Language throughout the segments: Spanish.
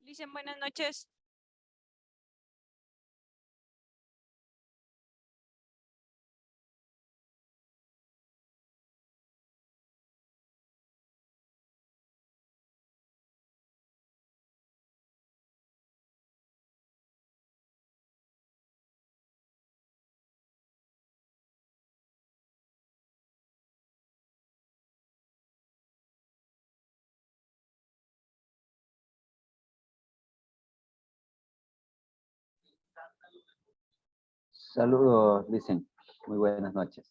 Dicen buenas noches. Saludos, dicen. Muy buenas noches.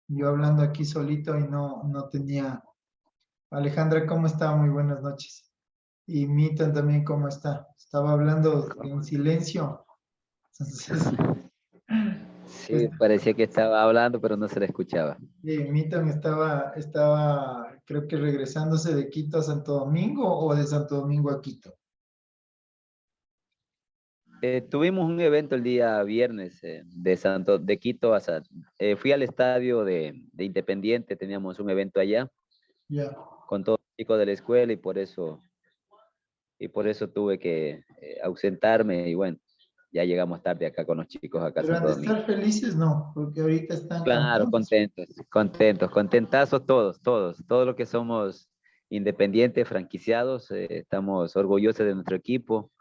Yo hablando aquí solito y no tenía. Alejandra, ¿cómo está? Muy buenas noches. Y Mitan también, ¿cómo está? Estaba hablando en silencio. Entonces, Sí, parecía que estaba hablando, pero no se le escuchaba. Mitan estaba, creo que regresándose de Quito a Santo Domingo o de Santo Domingo a Quito. Tuvimos un evento el día viernes de Quito fui al estadio de Independiente, teníamos un evento allá Ya. con todos los chicos de la escuela y por eso tuve que ausentarme y bueno, ya llegamos tarde acá con los chicos acá a Pero han Santo de Domingo. estar felices, no, porque ahorita están Claro, campeones. contentazos todos los que somos independientes, franquiciados, estamos orgullosos de nuestro equipo,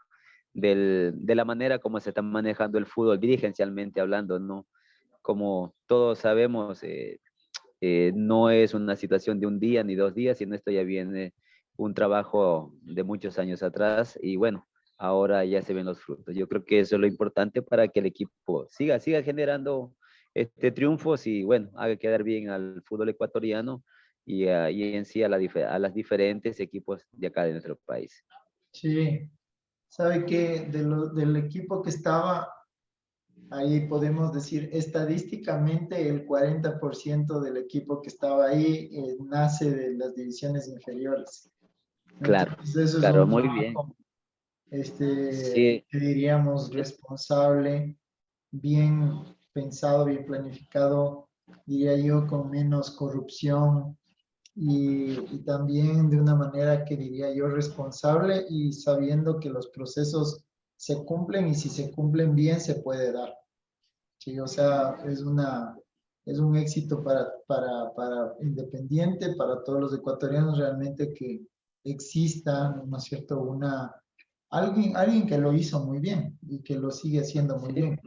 de la manera como se está manejando el fútbol dirigencialmente hablando, ¿no? Como todos sabemos, no es una situación de un día ni 2 días, sino esto ya viene un trabajo de muchos años atrás y bueno, ahora ya se ven los frutos. Yo creo que eso es lo importante para que el equipo siga generando triunfos y bueno, haga quedar bien al fútbol ecuatoriano y en sí a las diferentes equipos de acá de nuestro país. Sí. ¿Sabe qué? Del equipo que estaba, ahí podemos decir estadísticamente el 40% del equipo que estaba ahí nace de las divisiones inferiores. Claro, Entonces, eso es claro, un muy bien. trabajo, Sí, que diríamos, responsable, bien pensado, bien planificado, diría yo, con menos corrupción y también de una manera que diría yo responsable y sabiendo que los procesos se cumplen y si se cumplen bien se puede dar. Sí, o sea, es un éxito para Independiente, para todos los ecuatorianos realmente que exista, ¿no es cierto? Alguien que lo hizo muy bien y que lo sigue haciendo muy sí, bien.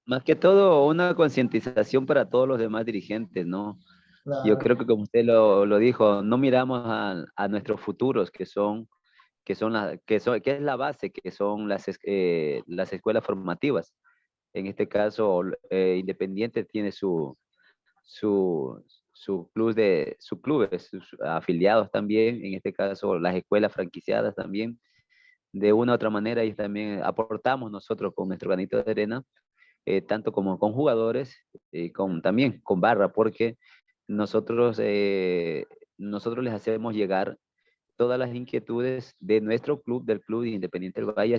más que todo una concientización para todos los demás dirigentes, ¿no? Yo Claro, creo que como usted lo dijo, no miramos a nuestros futuros, que es la base, que son las escuelas formativas. En este caso, Independiente tiene su, sus clubes, sus afiliados también, en este caso las escuelas franquiciadas también. De una u otra manera, y también aportamos nosotros con nuestro granito de arena, tanto como con jugadores, también con barra, porque nosotros, nosotros les hacemos llegar todas las inquietudes de nuestro club, del Club de Independiente del Valle,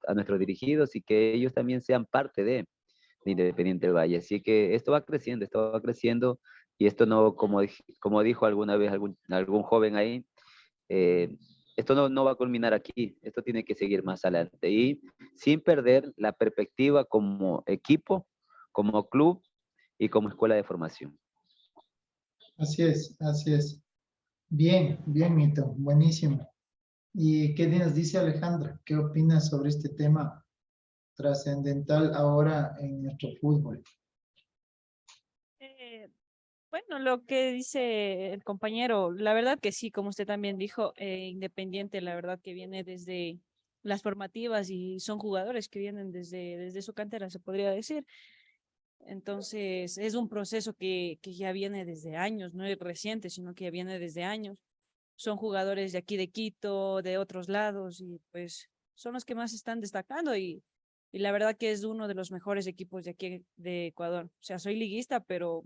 a nuestros dirigidos y que ellos también sean parte de Independiente del Valle. Así que esto va creciendo y esto no, como dijo alguna vez algún joven ahí, eh, esto no va a culminar aquí, esto tiene que seguir más adelante y sin perder la perspectiva como equipo, como club y como escuela de formación. así es, así es. Bien, bien, Mito, buenísimo. ¿Y qué nos dice Alejandra? ¿Qué opinas sobre este tema trascendental ahora en nuestro fútbol? Eh, bueno, lo que dice el compañero, la verdad que sí, como usted también dijo, Independiente, la verdad que viene desde las formativas y son jugadores que vienen desde su cantera, se podría decir. Entonces, es un proceso que ya viene desde años, no es reciente, sino que ya viene desde años. Son jugadores de aquí de Quito, de otros lados, y pues son los que más están destacando y la verdad que es uno de los mejores equipos de aquí de Ecuador. O sea, soy liguista, pero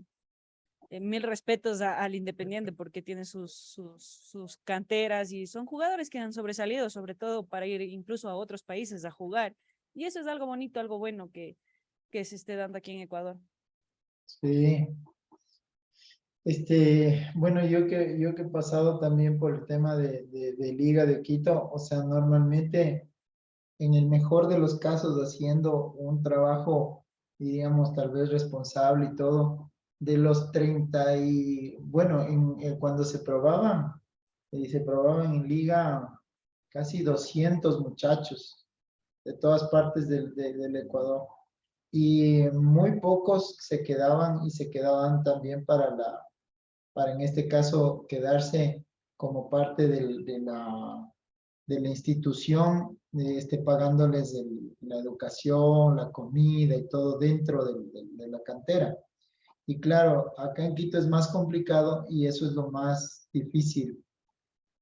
mil respetos al Independiente porque tiene sus canteras y son jugadores que han sobresalido, sobre todo para ir incluso a otros países a jugar. Y eso es algo bonito, algo bueno que se esté dando aquí en Ecuador. Sí. Bueno, yo que he pasado también por el tema de Liga de Quito, o sea, normalmente en el mejor de los casos haciendo un trabajo, diríamos, tal vez responsable y todo, de los 30 y, bueno, cuando se probaban en liga casi 200 muchachos de todas partes del Ecuador. Y muy pocos se quedaban y se quedaban también para en este caso quedarse como parte de la institución, pagándoles la educación, la comida y todo dentro de la cantera. Y claro, acá en Quito es más complicado y eso es lo más difícil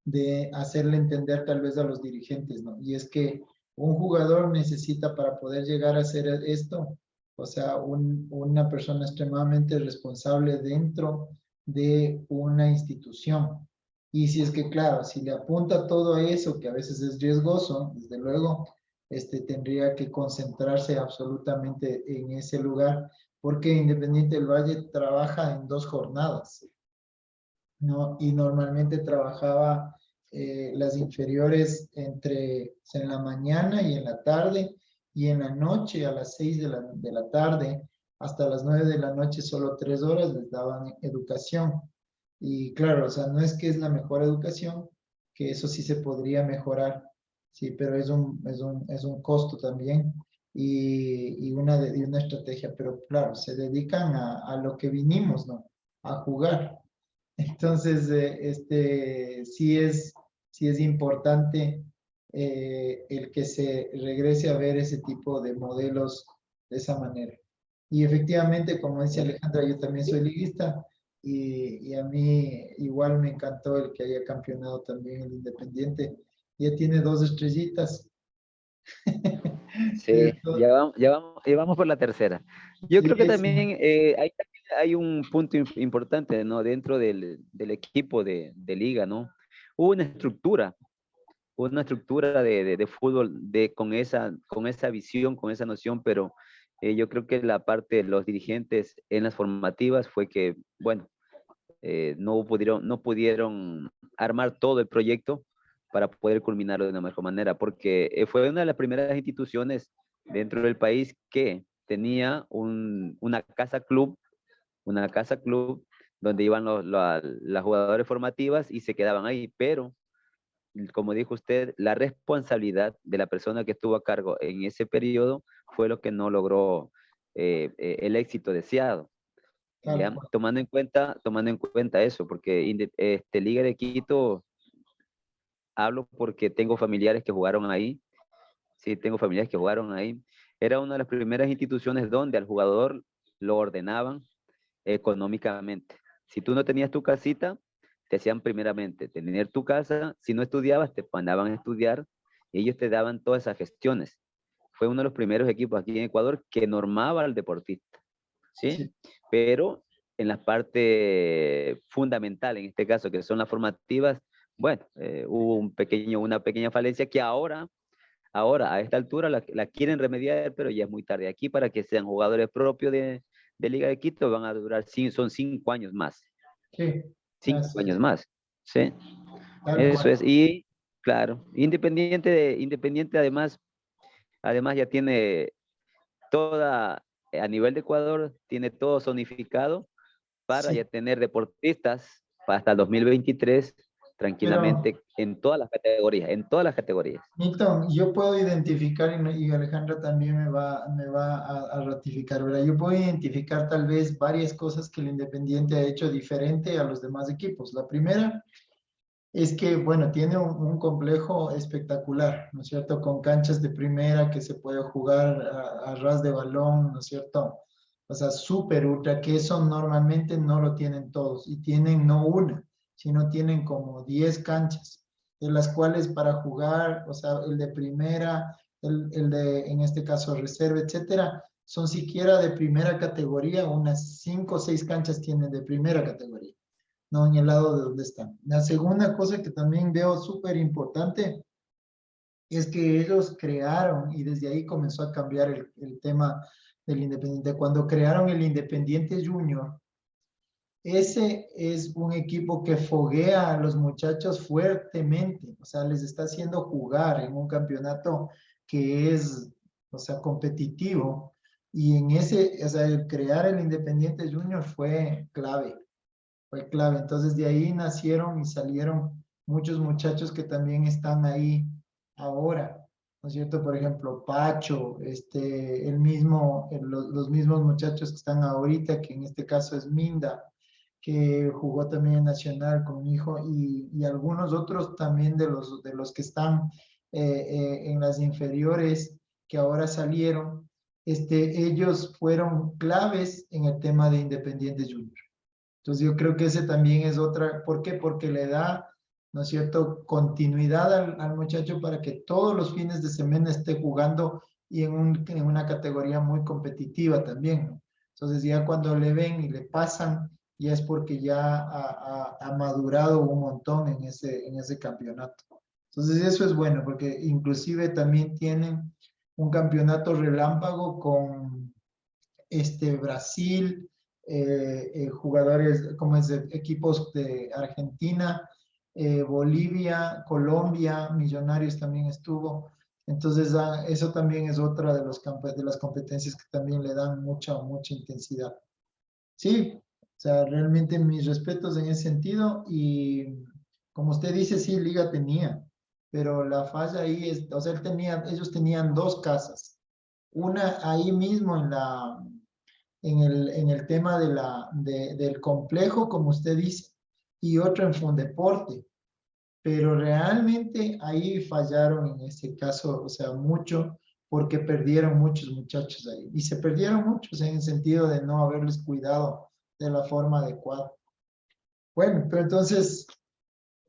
de hacerle entender tal vez a los dirigentes, ¿no? Y es que un jugador necesita para poder llegar a hacer esto, o sea, una persona extremadamente responsable dentro de una institución. Y si es que, claro, si le apunta todo a eso, que a veces es riesgoso, desde luego, tendría que concentrarse absolutamente en ese lugar, porque Independiente del Valle trabaja en 2 jornadas. ¿No? Y normalmente trabajaba las inferiores en la mañana y en la tarde, y en la noche a las 6 de la tarde hasta las 9 de la noche, solo 3 horas les daban educación. Y claro, o sea, no es que es la mejor educación, que eso sí se podría mejorar, sí, pero es un costo también y una estrategia, pero claro, se dedican a lo que vinimos, ¿no? A jugar. Entonces, sí es importante el que se regrese a ver ese tipo de modelos de esa manera. Y efectivamente, como dice Alejandra, yo también soy liguista y a mí igual me encantó el que haya campeonado también el Independiente. Ya tiene 2 estrellitas. Sí, ya vamos por la tercera. Yo creo que Sí, sí, también hay un punto importante, ¿no? Dentro del equipo de liga, ¿no? Hubo una estructura de fútbol con esa visión, con esa noción, pero yo creo que la parte de los dirigentes en las formativas fue que, bueno, no pudieron armar todo el proyecto para poder culminarlo de una mejor manera, porque fue una de las primeras instituciones dentro del país que tenía una casa club donde iban las jugadores formativas y se quedaban ahí, pero como dijo usted, la responsabilidad de la persona que estuvo a cargo en ese periodo fue lo que no logró el éxito deseado. tal ¿Ya? cual. Tomando en cuenta eso, porque Liga de Quito, hablo porque tengo familiares que jugaron ahí, sí, tengo familiares que jugaron ahí, era una de las primeras instituciones donde al jugador lo ordenaban económicamente. Si tú no tenías tu casita, te hacían primeramente tener tu casa, si no estudiabas, te mandaban a estudiar y ellos te daban todas esas gestiones. Fue uno de los primeros equipos aquí en Ecuador que normaba al deportista, ¿sí? Sí, Pero en la parte fundamental, en este caso, que son las formativas, bueno, hubo una pequeña falencia que ahora a esta altura la quieren remediar, pero ya es muy tarde. Aquí para que sean jugadores propios de Liga de Quito van a durar, son 5 años más, sí, 5 años más, ¿sí? tal Eso cual. es, y claro, Independiente además ya tiene a nivel de Ecuador, tiene todo zonificado para Sí. ya tener deportistas hasta el 2023 Pero tranquilamente en todas las categorías. Milton, yo puedo identificar, y Alejandra también me va a ratificar, ¿verdad? Yo puedo identificar tal vez varias cosas que el Independiente ha hecho diferente a los demás equipos. La primera es que, bueno, tiene un complejo espectacular, ¿no es cierto? Con canchas de primera que se puede jugar a ras de balón, ¿no es cierto? O sea, súper ultra, que eso normalmente no lo tienen todos. Y tienen no una, sino tienen como 10 canchas, de las cuales para jugar, o sea, el de primera, el de, en este caso, reserva, etcétera, son siquiera de primera categoría, unas 5 o 6 canchas tienen de primera categoría, no en el lado de donde están. La segunda cosa que también veo súper importante es que ellos crearon, y desde ahí comenzó a cambiar el tema del Independiente. Cuando crearon el Independiente Junior, ese es un equipo que foguea a los muchachos fuertemente, o sea, les está haciendo jugar en un campeonato que es, o sea, competitivo. Y en ese, o sea, el crear el Independiente Junior fue clave, fue clave. Entonces de ahí nacieron y salieron muchos muchachos que también están ahí ahora, ¿no es cierto? Por ejemplo, Pacho, el mismo, los mismos muchachos que están ahorita, que en este caso es Minda, que jugó también en Nacional con mi hijo, y algunos otros también de los que están en las inferiores, que ahora salieron, ellos fueron claves en el tema de Independiente Junior. Entonces yo creo que ese también es otra, ¿por qué? Porque le da, ¿no es cierto?, continuidad al muchacho para que todos los fines de semana esté jugando y en una categoría muy competitiva también, ¿no? Entonces ya cuando le ven y le pasan, ya es porque ya ha madurado un montón en ese campeonato. Entonces eso es bueno, porque inclusive también tienen un campeonato relámpago con Brasil, jugadores como es de equipos de Argentina, Bolivia, Colombia, Millonarios también estuvo. Entonces, eso también es otra de las competencias que también le dan mucha intensidad. Sí, o sea, realmente mis respetos en ese sentido, y como usted dice, sí, Liga tenía, pero la falla ahí es, o sea, ellos tenían dos casas, una ahí mismo en el tema del complejo, como usted dice, y otro en Fundeporte. Pero realmente ahí fallaron en ese caso, o sea, mucho, porque perdieron muchos muchachos ahí. Y se perdieron muchos en el sentido de no haberles cuidado de la forma adecuada. Bueno, pero entonces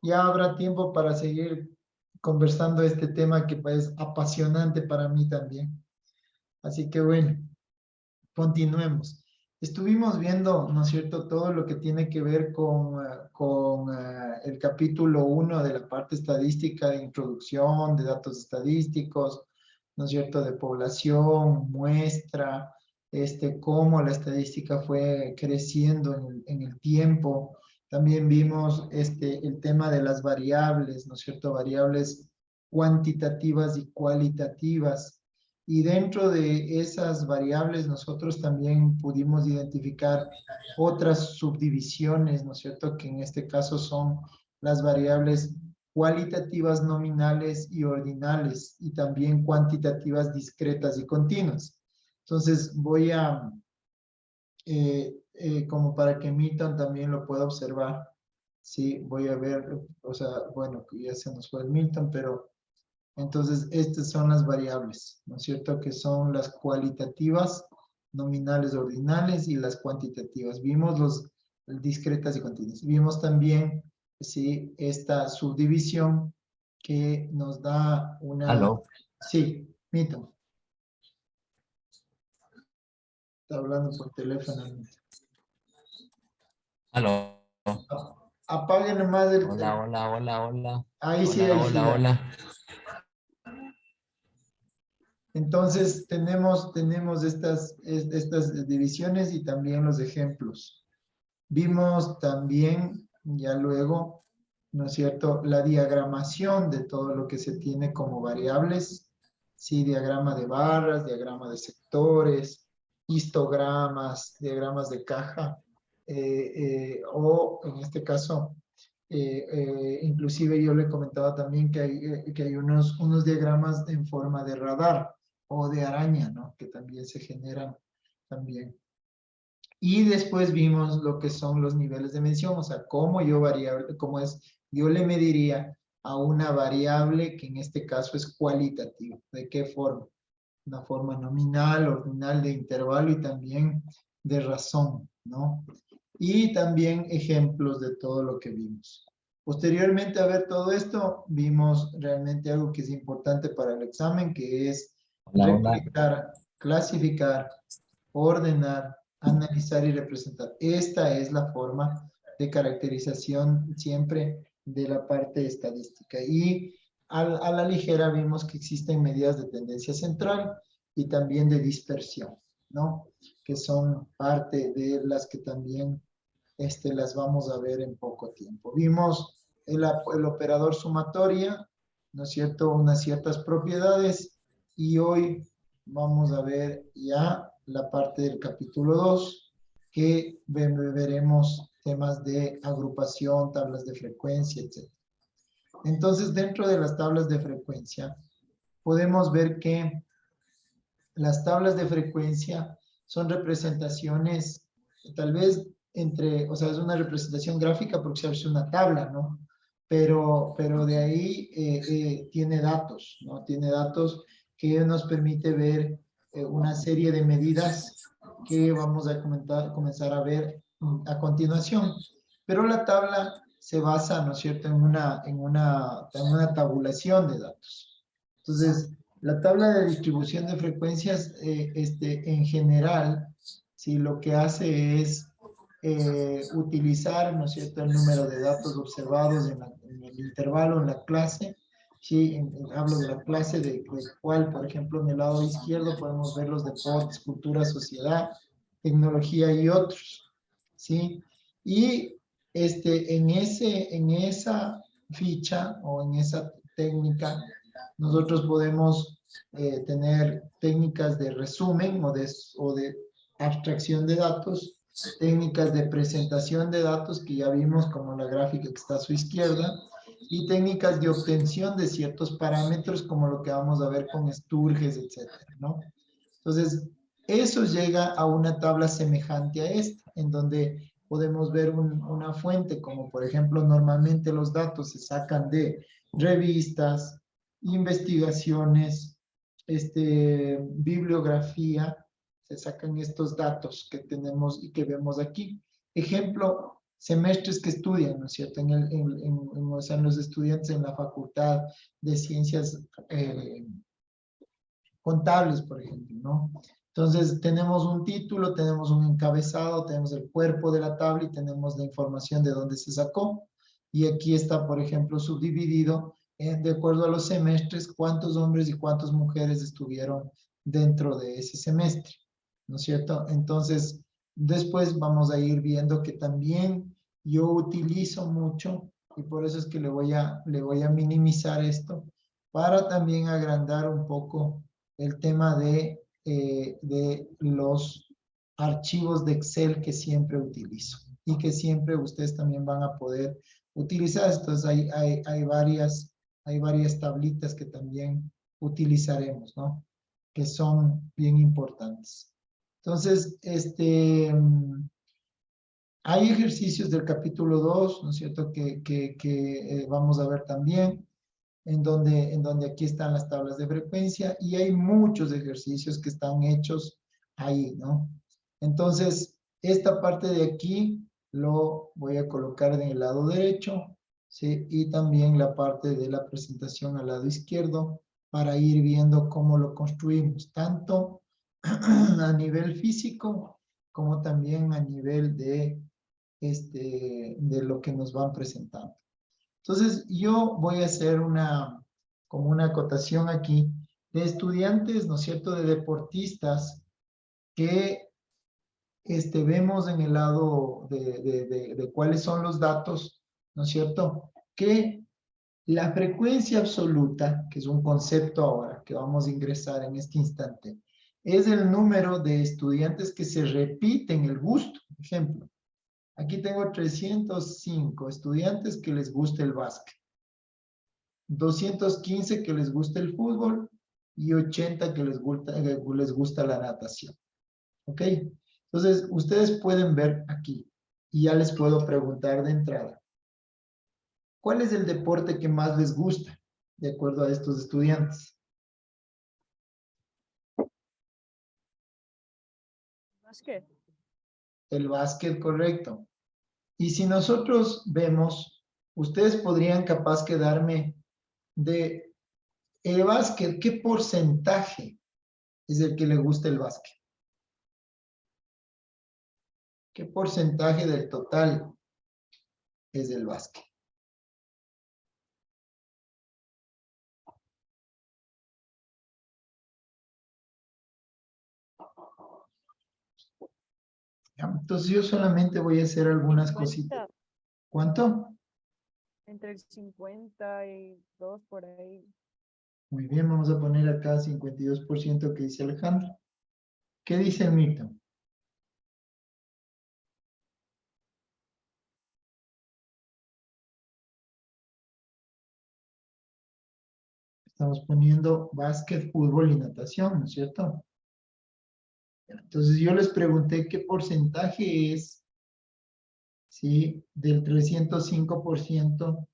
ya habrá tiempo para seguir conversando este tema que es apasionante para mí también. Así que bueno, continuemos. Estuvimos viendo, ¿no es cierto?, todo lo que tiene que ver con el capítulo 1 de la parte estadística, de introducción, de datos estadísticos, ¿no es cierto?, de población, muestra, cómo la estadística fue creciendo en el tiempo. También vimos el tema de las variables, ¿no es cierto?, variables cuantitativas y cualitativas. Y dentro de esas variables nosotros también pudimos identificar otras subdivisiones, ¿no es cierto?, que en este caso son las variables cualitativas nominales y ordinales, y también cuantitativas discretas y continuas. Entonces voy a, como para que Milton también lo pueda observar, sí, voy a ver, o sea, bueno, ya se nos fue el Milton, pero entonces, estas son las variables, ¿no es cierto? Que son las cualitativas, nominales, ordinales, y las cuantitativas. Vimos los discretas y continuas. Vimos también, sí, esta subdivisión que nos da una... Aló, Sí, Mito, está hablando por teléfono. aló. Apaguen nomás el... Hola, hola, hola, hola. Ahí sí, Hola, ahí sí. hola, Ya. hola. Entonces, tenemos estas divisiones y también los ejemplos. Vimos también, ya luego, ¿no es cierto?, la diagramación de todo lo que se tiene como variables, sí, diagrama de barras, diagrama de sectores, histogramas, diagramas de caja, o en este caso, inclusive yo le comentaba también que hay unos diagramas en forma de radar o de araña, ¿no?, que también se generan también. Y después vimos lo que son los niveles de medición, o sea, yo le mediría a una variable que en este caso es cualitativa. ¿De qué forma? Una forma nominal, ordinal, de intervalo y también de razón, ¿no? Y también ejemplos de todo lo que vimos. Posteriormente a ver todo esto, vimos realmente algo que es importante para el examen, que es Hola, hola. recolectar clasificar, ordenar, analizar y representar. Esta es la forma de caracterización siempre de la parte estadística. Y a la ligera vimos que existen medidas de tendencia central y también de dispersión, ¿no? Que son parte de las que también las vamos a ver en poco tiempo. Vimos el operador sumatoria, ¿no es cierto? Unas ciertas propiedades, y hoy vamos a ver ya la parte del capítulo 2, que veremos temas de agrupación, tablas de frecuencia, etc. Entonces, dentro de las tablas de frecuencia, podemos ver que las tablas de frecuencia son representaciones, tal vez o sea, es una representación gráfica porque se hace una tabla, ¿no? Pero de ahí tiene datos, ¿no? Tiene datos que nos permite ver una serie de medidas que vamos a comenzar a ver a continuación. Pero la tabla se basa, ¿no es cierto?, en una tabulación de datos. Entonces, la tabla de distribución de frecuencias, en general, sí, lo que hace es utilizar, ¿no es cierto?, el número de datos observados en el intervalo, en la clase. Sí, hablo de la clase de cual, por ejemplo, en el lado izquierdo podemos ver los deportes, cultura, sociedad, tecnología y otros. ¿Sí? Y en esa ficha o en esa técnica, nosotros podemos tener técnicas de resumen o de abstracción de datos, técnicas de presentación de datos que ya vimos como la gráfica que está a su izquierda, y técnicas de obtención de ciertos parámetros como lo que vamos a ver con Sturges, etcétera, ¿no? Entonces, eso llega a una tabla semejante a esta, en donde podemos ver una fuente, como por ejemplo, normalmente los datos se sacan de revistas, investigaciones, bibliografía, se sacan estos datos que tenemos y que vemos aquí. Ejemplo, semestres que estudian, ¿no es cierto? O sea, los estudiantes en la Facultad de Ciencias Contables, por ejemplo, ¿no? Entonces, tenemos un título, tenemos un encabezado, tenemos el cuerpo de la tabla y tenemos la información de dónde se sacó. Y aquí está, por ejemplo, subdividido de acuerdo a los semestres, cuántos hombres y cuántas mujeres estuvieron dentro de ese semestre, ¿no es cierto? Entonces, después vamos a ir viendo que también yo utilizo mucho, y por eso es que le voy a minimizar esto, para también agrandar un poco el tema de los archivos de Excel que siempre utilizo y que siempre ustedes también van a poder utilizar. Entonces hay varias tablitas que también utilizaremos, ¿no? Que son bien importantes. Entonces, hay ejercicios del capítulo 2, ¿no es cierto?, que vamos a ver también, en donde aquí están las tablas de frecuencia, y hay muchos ejercicios que están hechos ahí, ¿no? Entonces, esta parte de aquí lo voy a colocar en el lado derecho, ¿sí? Y también la parte de la presentación al lado izquierdo, para ir viendo cómo lo construimos, tanto a nivel físico como también a nivel de lo que nos van presentando. Entonces, yo voy a hacer como una acotación aquí de estudiantes, ¿no es cierto?, de deportistas que vemos en el lado de cuáles son los datos, ¿no es cierto?, que la frecuencia absoluta, que es un concepto ahora que vamos a ingresar en este instante, es el número de estudiantes que se repiten el gusto. Ejemplo, aquí tengo 305 estudiantes que les gusta el básquet, 215 que les gusta el fútbol y 80 que les gusta la natación. ¿Ok? Entonces, ustedes pueden ver aquí y ya les puedo preguntar de entrada, ¿cuál es el deporte que más les gusta de acuerdo a estos estudiantes? Básquet. El básquet, correcto. Y si nosotros vemos, ustedes podrían capaz que darme de el básquet, ¿qué porcentaje es el que le gusta el básquet? ¿Qué porcentaje del total es el básquet? Ya, entonces yo solamente voy a hacer algunas 50, cositas. ¿Cuánto? entre el 52 por ahí. Muy bien, vamos a poner acá 52% que dice Alejandro. ¿Qué dice el Milton? Estamos poniendo básquet, fútbol y natación, ¿no es cierto? Entonces yo les pregunté qué porcentaje es, ¿sí? Del 305%,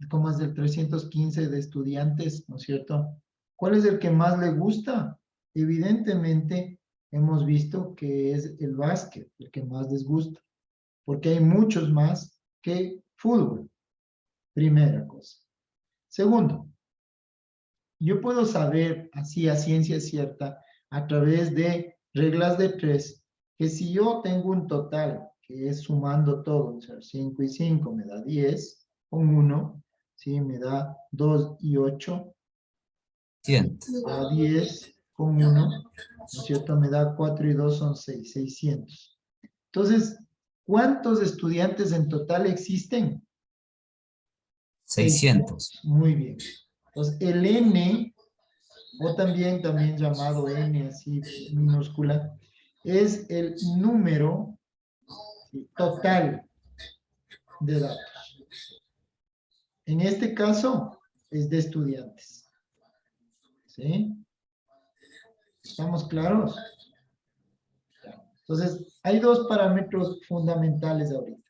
como es del 315 de estudiantes, ¿no es cierto? ¿Cuál es el que más le gusta? Evidentemente hemos visto que es el básquet, el que más les gusta, porque hay muchos más que fútbol, primera cosa. Segundo, yo puedo saber así a ciencia cierta, a través de reglas de tres, que si yo tengo un total, que es sumando todo, o sea, 5 y 5 me da 10, con 1, ¿sí? Me da 2 y 8, ¿sí? Me da 10, con 1, ¿no es cierto? Me da 4 y 2 son 6, 600. Entonces, ¿cuántos estudiantes en total existen? 600. Muy bien. Entonces, el N, o también llamado N, así minúscula, es el número, ¿sí?, total de datos. En este caso, es de estudiantes. ¿Sí? ¿Estamos claros? Entonces, hay dos parámetros fundamentales ahorita.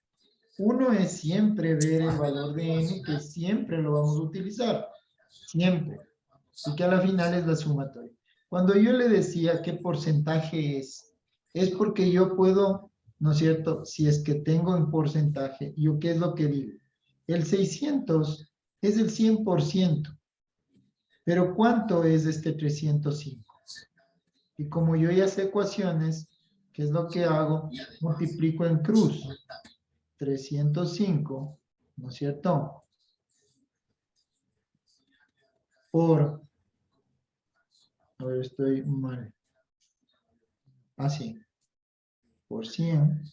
Uno es siempre ver el valor de N, que siempre lo vamos a utilizar. Siempre. Y que a la final es la sumatoria. Cuando yo le decía qué porcentaje es porque yo puedo, ¿no es cierto? Si es que tengo en porcentaje, ¿yo qué es lo que digo? El 600 es el 100%. Pero ¿cuánto es este 305? Y como yo ya sé ecuaciones, ¿qué es lo que hago? Multiplico en cruz. 305, ¿no es cierto? Por, a ver, estoy mal. Así. Por 100.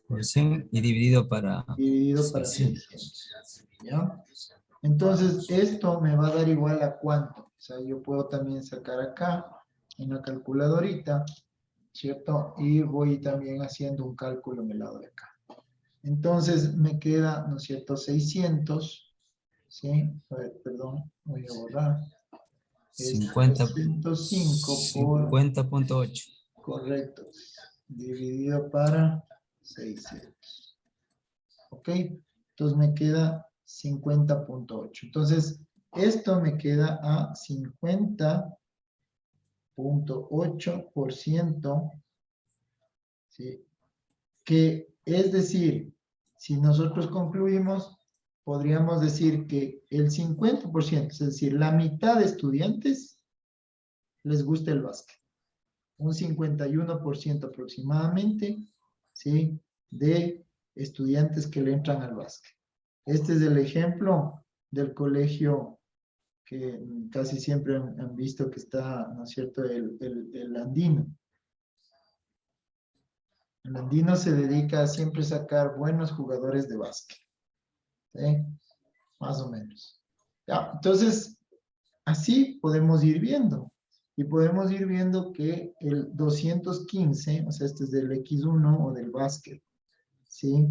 Por 100 y dividido para Dividido para 600. ¿Ya? Entonces, esto me va a dar igual a cuánto. O sea, yo puedo también sacar acá en la calculadorita, ¿cierto? Y voy también haciendo un cálculo en el lado de acá. Entonces, me queda, ¿no es cierto?, 600, ¿sí? A ver, perdón, voy a borrar. Es 305 por... 50.8. Correcto. Dividido para 600. ¿Ok? Entonces me queda 50.8. Entonces, esto me queda a 50.8%, ¿sí? Que es decir, si nosotros concluimos, podríamos decir que el 50%, es decir, la mitad de estudiantes les gusta el básquet. Un 51% aproximadamente, ¿sí?, de estudiantes que le entran al básquet. Este es el ejemplo del colegio que casi siempre han visto que está, ¿no es cierto?, el andino. El andino se dedica a siempre sacar buenos jugadores de básquet, ¿sí? Más o menos. ¿Ya? Entonces, así podemos ir viendo. Y podemos ir viendo que el 215, o sea, este es del X1 o del básquet, ¿sí?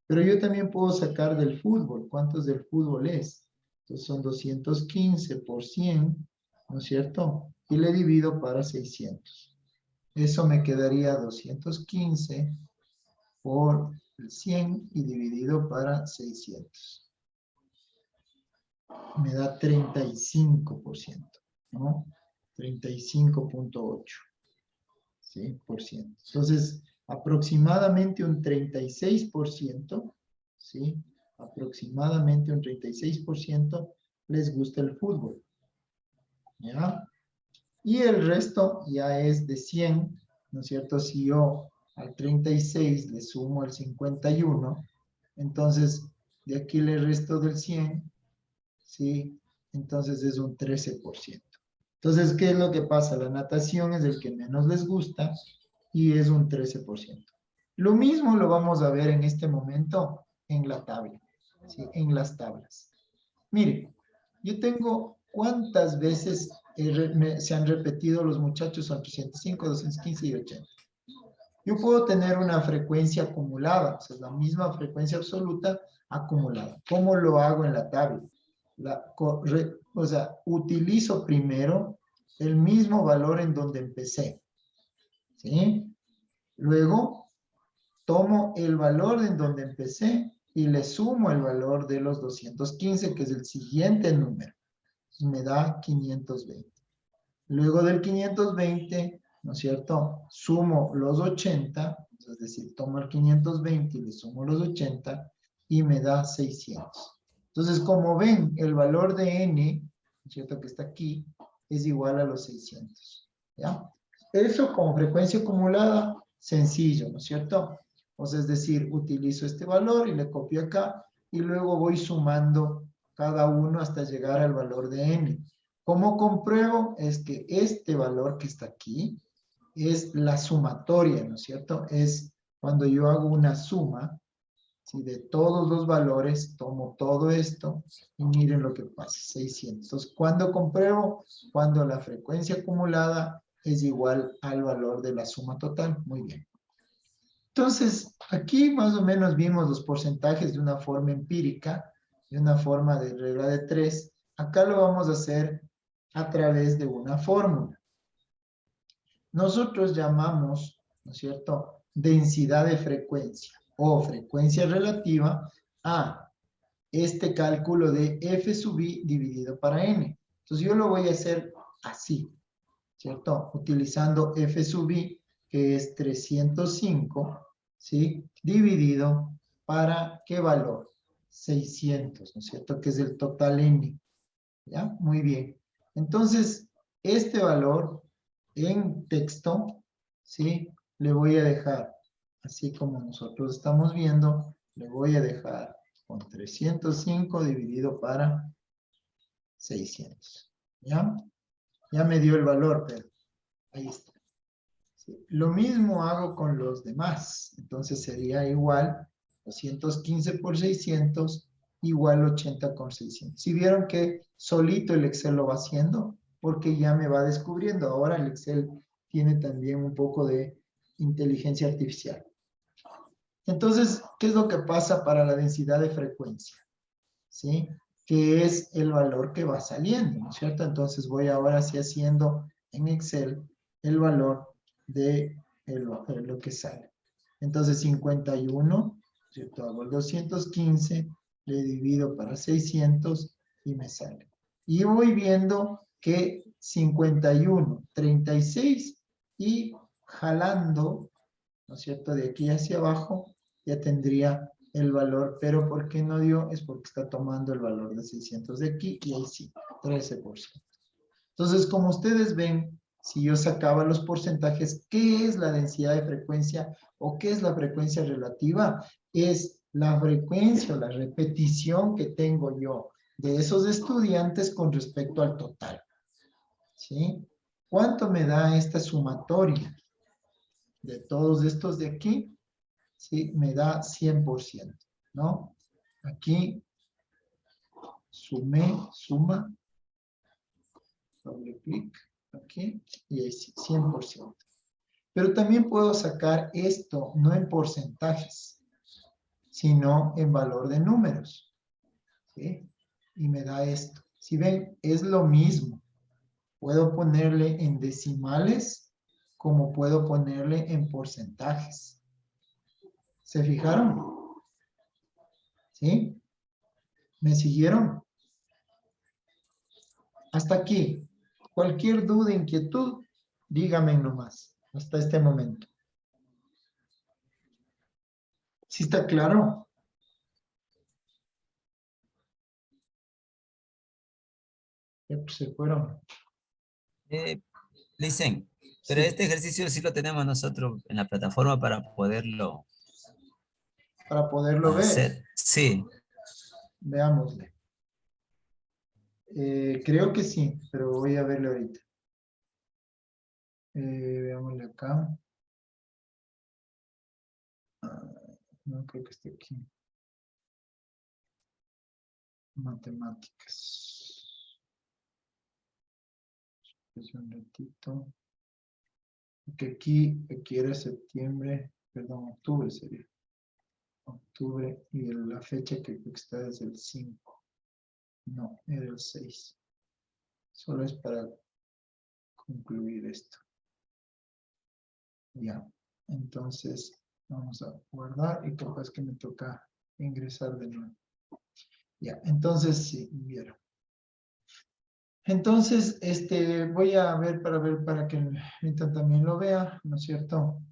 Pero yo también puedo sacar del fútbol. ¿Cuántos del fútbol es? Entonces son 215 por 100, ¿no es cierto? Y le divido para 600. Eso me quedaría 215 por el 100 y dividido para 600. Me da 35%, ¿no? 35.8, ¿sí? Por ciento. Entonces, aproximadamente un 36%, ¿sí? Aproximadamente un 36% les gusta el fútbol, ¿ya? Y el resto ya es de 100, ¿no es cierto? Si yo al 36 le sumo el 51, entonces de aquí le resto del 100, ¿sí? Entonces es un 13%. Entonces, ¿qué es lo que pasa? La natación es el que menos les gusta y es un 13%. Lo mismo lo vamos a ver en este momento en la tabla, ¿sí? En las tablas. Mire, yo tengo cuántas veces se han repetido los muchachos 805, 215 y 80. Yo puedo tener una frecuencia acumulada, o sea, la misma frecuencia absoluta acumulada. ¿Cómo lo hago en la tabla? O sea, utilizo primero el mismo valor en donde empecé, ¿sí? Luego, tomo el valor en donde empecé y le sumo el valor de los 215, que es el siguiente número. Y me da 520. Luego del 520, ¿no es cierto? Sumo los 80, es decir, tomo el 520 y le sumo los 80 y me da 600. Entonces, como ven, el valor de n, ¿no es cierto? Que está aquí, es igual a los 600. ¿Ya? Eso con frecuencia acumulada, sencillo, ¿no es cierto? O sea, es decir, utilizo este valor y le copio acá y luego voy sumando cada uno hasta llegar al valor de n. ¿Cómo compruebo? Es que este valor que está aquí es la sumatoria, ¿no es cierto? Es cuando yo hago una suma, ¿sí? De todos los valores, tomo todo esto y miren lo que pasa, 600. Entonces, ¿cuándo compruebo? Cuando la frecuencia acumulada es igual al valor de la suma total. Muy bien. Entonces, aquí más o menos vimos los porcentajes de una forma empírica, de una forma de regla de 3. Acá lo vamos a hacer a través de una fórmula. Nosotros llamamos, ¿no es cierto?, densidad de frecuencia o frecuencia relativa a este cálculo de F sub I dividido para N. Entonces yo lo voy a hacer así, ¿cierto? Utilizando F sub I, que es 305, ¿sí? Dividido para ¿qué valor? 600, ¿no es cierto? Que es el total N. ¿Ya? Muy bien. Entonces, este valor en texto, ¿sí? Le voy a dejar, así como nosotros estamos viendo, le voy a dejar con 305 dividido para 600. ¿Ya? Ya me dio el valor, pero ahí está. ¿Sí? Lo mismo hago con los demás. Entonces sería igual 215 por 600 igual 80 con 600. Si vieron que solito el Excel lo va haciendo, porque ya me va descubriendo. Ahora el Excel tiene también un poco de inteligencia artificial. Entonces, ¿qué es lo que pasa para la densidad de frecuencia? ¿Sí? Que es el valor que va saliendo, ¿no es cierto? Entonces voy ahora sí haciendo en Excel el valor de lo que sale. Entonces 51, ¿cierto? Hago el 215, le divido para 600 y me sale. Y voy viendo que 51, 36 y jalando, ¿no es cierto? De aquí hacia abajo ya tendría el valor, pero ¿por qué no dio? Es porque está tomando el valor de 600 de aquí y ahí sí, 13%. Entonces, como ustedes ven, si yo sacaba los porcentajes, ¿qué es la densidad de frecuencia o qué es la frecuencia relativa? Es la frecuencia o la repetición que tengo yo de esos estudiantes con respecto al total. ¿Sí? ¿Cuánto me da esta sumatoria de todos estos de aquí? ¿Sí? Me da 100%, ¿no? Aquí suma, doble clic, aquí, y ahí sí, 100%. Pero también puedo sacar esto, no en porcentajes, sino en valor de números, ¿sí? Y me da esto. Si ven, es lo mismo. Puedo ponerle en decimales, como puedo ponerle en porcentajes. ¿Se fijaron? ¿Sí? ¿Me siguieron? Hasta aquí. Cualquier duda, inquietud, dígame nomás, hasta este momento. ¿Sí está claro? Ya, pues, se fueron. Eh, Listen, pero Sí, este ejercicio sí lo tenemos nosotros en la plataforma para poderlo para poderlo ver, hacer. Sí, veámosle. Creo que sí, pero voy a verle ahorita. Veámosle acá. Ah, no creo que esté aquí. Matemáticas. Es un ratito. Porque aquí era septiembre, perdón, octubre sería. Octubre y la fecha que creo que está es el 5. No, era el 6. Solo es para concluir esto. Ya. Entonces, vamos a guardar y capaz que me toca ingresar de nuevo. Ya, entonces sí, vieron. Entonces, voy a ver para que Mita también lo vea, ¿no es cierto?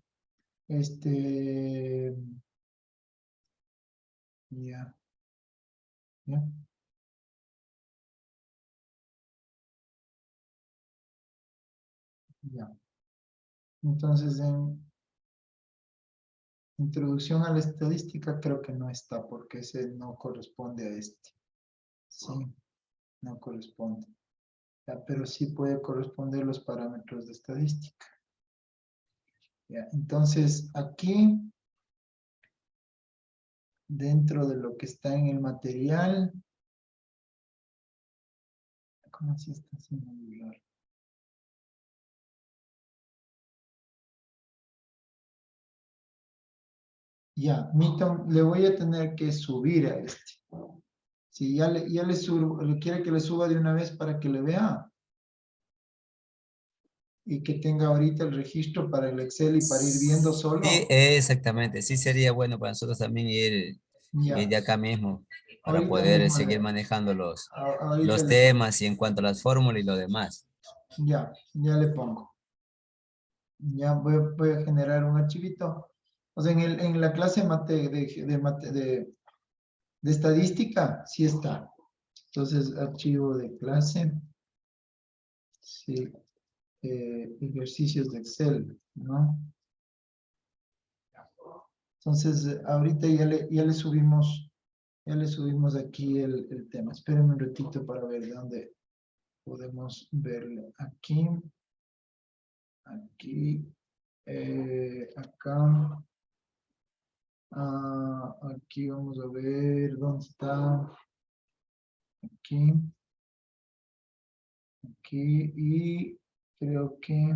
Ya, ya, ya. Entonces, en introducción a la estadística creo que no está porque ese no corresponde a este. Sí, no corresponde. Ya, pero sí puede corresponder los parámetros de estadística. Ya, entonces, aquí, dentro de lo que está en el material, ¿cómo así está sin modular? Ya, Milton, le voy a tener que subir a este. Si ya le subo, le quiere que le suba de una vez para que le vea y que tenga ahorita el registro para el Excel y para ir viendo sí, solo. exactamente. Sí sería bueno para nosotros también ir Ya, de acá mismo para ahorita poder mismo seguir manejando ahorita los le pongo. temas y en cuanto a las fórmulas y lo demás. Ya le pongo. Ya voy a generar un archivito. O sea, en la clase de estadística, sí está. Entonces, archivo de clase, sí, ejercicios de Excel, ¿no? Entonces, ahorita ya le subimos aquí el tema. Espérenme un ratito para ver de dónde podemos verlo. Aquí, aquí, acá. Aquí vamos a ver dónde está. Aquí, aquí y creo que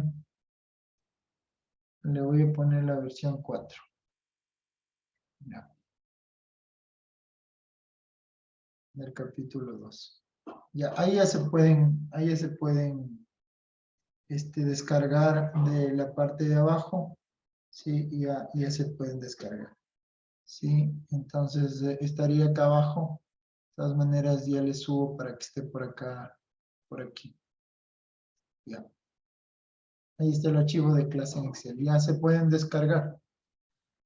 le voy a poner la versión 4. Ya, del capítulo 2. Ya, ahí ya se pueden descargar de la parte de abajo. Sí, ya se pueden descargar. Sí, entonces estaría acá abajo. De todas maneras ya le subo para que esté por acá, por aquí. Ya. Ahí está el archivo de clase en Excel. Ya se pueden descargar.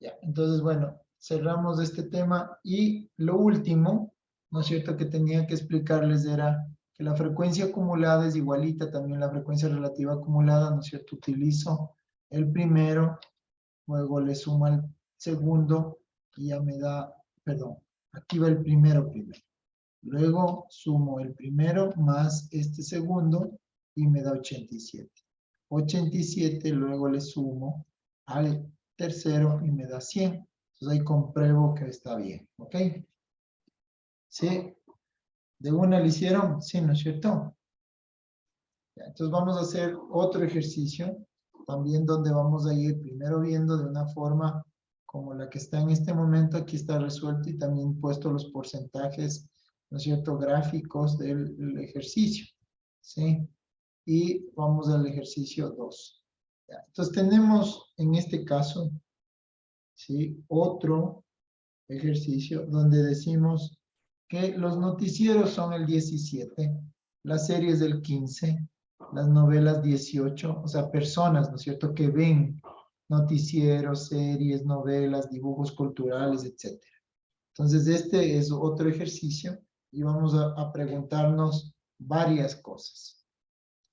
Ya. Entonces, bueno, cerramos este tema. Y lo último, ¿no es cierto?, que tenía que explicarles era que la frecuencia acumulada es igualita también a la frecuencia relativa acumulada, ¿no es cierto? Utilizo el primero, luego le sumo el segundo y ya me da, perdón, aquí va el primero primero. Luego sumo el primero más este segundo y me da 87. 87 luego le sumo al tercero y me da 100. Entonces ahí compruebo que está bien, ¿ok? ¿Sí? ¿De una le hicieron? Sí, ¿no es cierto? Ya, entonces vamos a hacer otro ejercicio, también donde vamos a ir primero viendo de una forma como la que está en este momento, aquí está resuelto y también puesto los porcentajes, ¿no es cierto?, gráficos del ejercicio, ¿sí? Y vamos al ejercicio 2. Ya, entonces tenemos en este caso, ¿sí?, otro ejercicio donde decimos que los noticieros son el 17, las series del 15, las novelas 18, o sea, personas, ¿no es cierto?, que ven noticieros, series, novelas, dibujos culturales, etc. Entonces, este es otro ejercicio y vamos a preguntarnos varias cosas.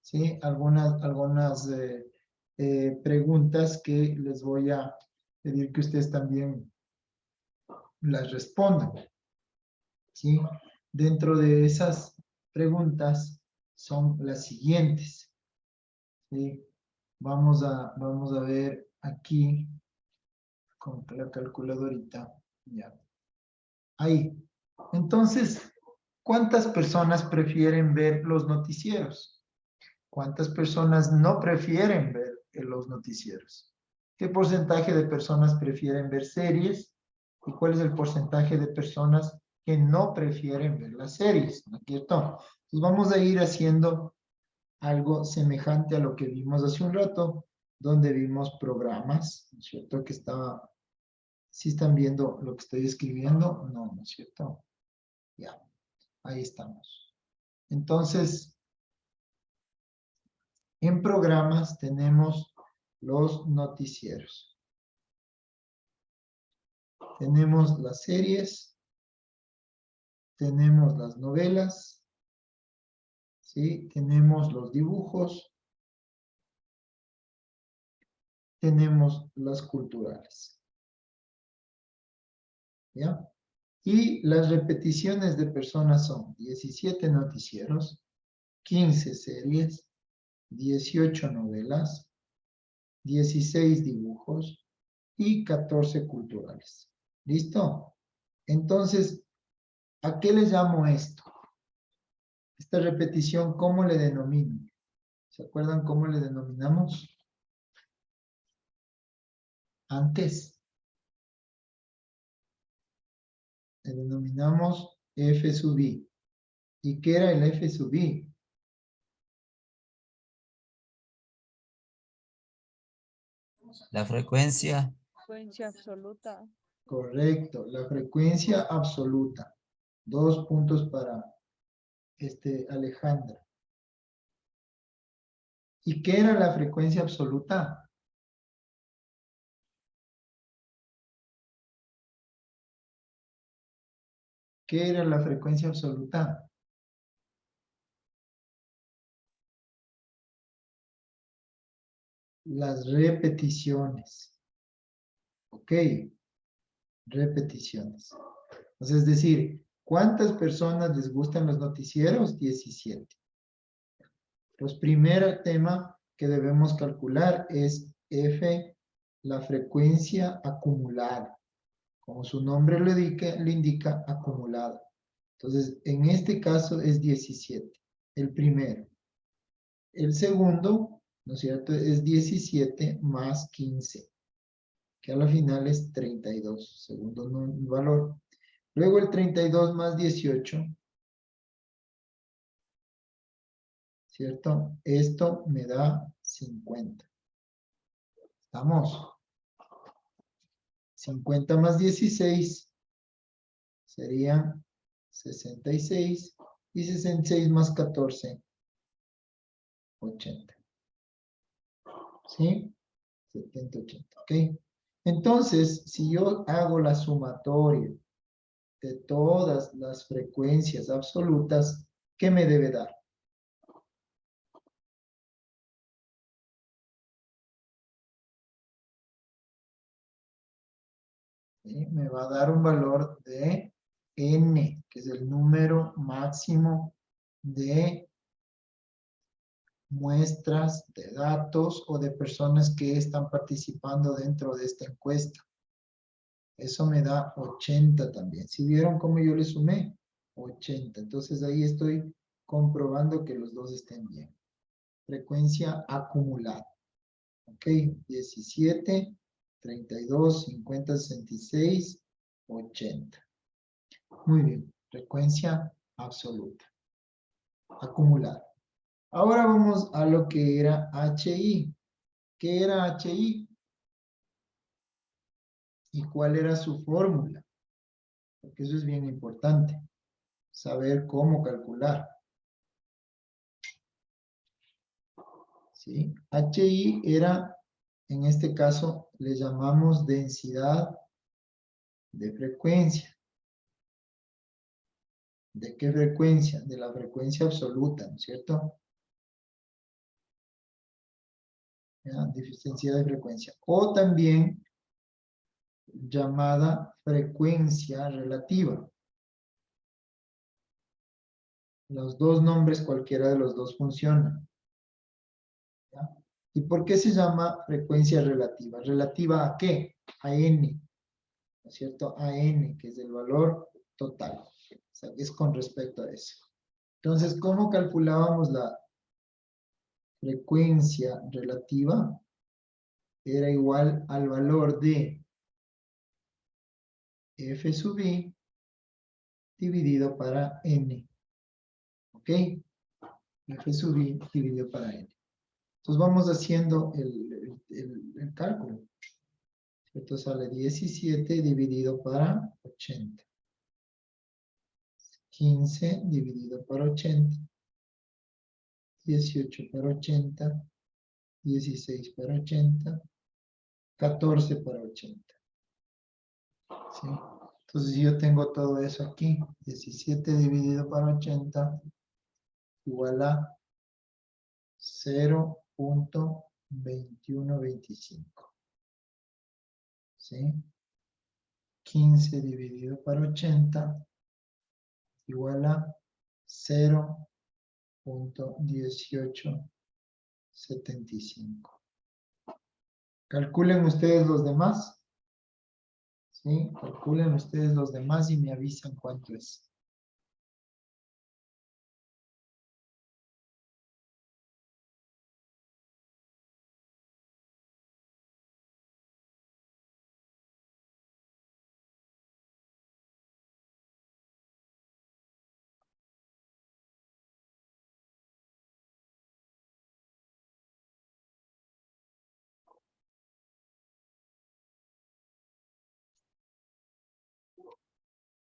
¿sí? Algunas preguntas que les voy a pedir que ustedes también las respondan, ¿sí? Dentro de esas preguntas son las siguientes, ¿sí? Vamos a ver aquí con la calculadorita. Ya. Ahí. Entonces, ¿cuántas personas prefieren ver los noticieros? ¿Cuántas personas no prefieren ver los noticieros? ¿Qué porcentaje de personas prefieren ver series? ¿Y cuál es el porcentaje de personas que no prefieren ver las series? ¿No es cierto? Entonces vamos a ir haciendo algo semejante a lo que vimos hace un rato, donde vimos programas, ¿no es cierto? Que estaba, ¿sí están viendo lo que estoy escribiendo? No, ¿no es cierto? Ya, ahí estamos. Entonces, en programas tenemos los noticieros. Tenemos las series, tenemos las novelas, ¿sí? Tenemos los dibujos, tenemos las culturales. ¿Ya? Y las repeticiones de personas son 17 noticieros, 15 series, 18 novelas, 16 dibujos y 14 culturales. ¿Listo? Entonces, ¿a qué le llamo esto? Esta repetición, ¿cómo le denomino? ¿Se acuerdan cómo le denominamos? Antes. Le denominamos F sub I. ¿Y qué era el F sub I? La frecuencia, Frecuencia absoluta. Correcto, la frecuencia absoluta. 2 puntos para Alejandra. ¿Y qué era la frecuencia absoluta? ¿Qué era la frecuencia absoluta? Las repeticiones. ¿Ok? Repeticiones. Entonces, es decir, ¿cuántas personas les gustan los noticieros? 17. Pues primer tema que debemos calcular es F, la frecuencia acumulada. Como su nombre le indica, acumulada. Entonces, en este caso es 17, el primero. El segundo, ¿no es cierto?, es 17 más 15, que a la final es 32, segundo valor. Luego el 32 más 18, ¿cierto? Esto me da 50. ¿Estamos? 50 más 16 serían 66 y 66 más 14, 80. ¿Sí? 70, 80, ¿ok? Entonces, si yo hago la sumatoria de todas las frecuencias absolutas, ¿qué me debe dar? ¿Sí? Me va a dar un valor de n, que es el número máximo de muestras de datos o de personas que están participando dentro de esta encuesta. Eso me da 80 también. ¿Sí vieron cómo yo le sumé? 80. Entonces ahí estoy comprobando que los dos estén bien. Frecuencia acumulada. Ok, 17, 32, 50, 66, 80. Muy bien, frecuencia absoluta. Acumulada. Ahora vamos a lo que era HI. ¿Qué era HI? ¿Y cuál era su fórmula? Porque eso es bien importante. Saber cómo calcular. ¿Sí? HI era, en este caso, le llamamos densidad de frecuencia. ¿De qué frecuencia? De la frecuencia absoluta, ¿no es cierto? ¿ya? Deficiencia de frecuencia. O también llamada frecuencia relativa. Los dos nombres, cualquiera de los dos funcionan. ¿Ya? ¿Y por qué se llama frecuencia relativa? ¿Relativa a qué? A n, ¿no es cierto? A n, que es el valor total. O sea, es con respecto a eso. Entonces, ¿cómo calculábamos la frecuencia relativa? Era igual al valor de f sub i dividido para n. ¿Ok? F sub i dividido para n. Entonces vamos haciendo el cálculo. Esto sale 17 dividido para 80. 15 dividido por 80. 18 por 80. 16 por 80. 14 por 80. ¿Sí? Entonces yo tengo todo eso aquí. 17 dividido por 80 igual a 0.2125. ¿Sí? 15 dividido por 80 igual a 0.1875. Calculen ustedes los demás. ¿Sí? Calculen ustedes los demás y me avisan cuánto es.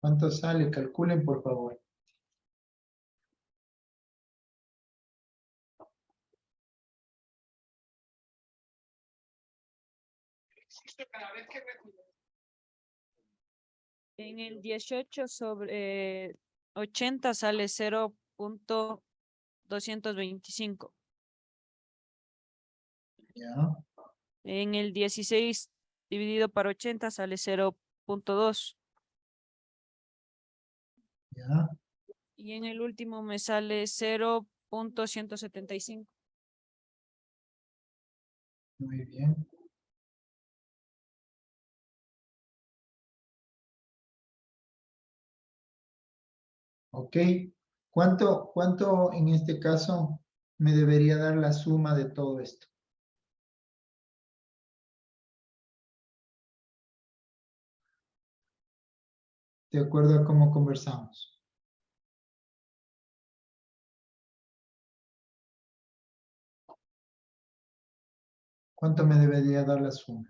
¿Cuánto sale? Calculen, por favor. En el 18 sobre 80 sale 0.225. Ya, En el 16 dividido por 80 sale 0.2. ya. Y en el último me sale 0.175. Muy bien. Ok. ¿Cuánto en este caso me debería dar la suma de todo esto? De acuerdo a cómo conversamos. ¿Cuánto me debería dar la suma?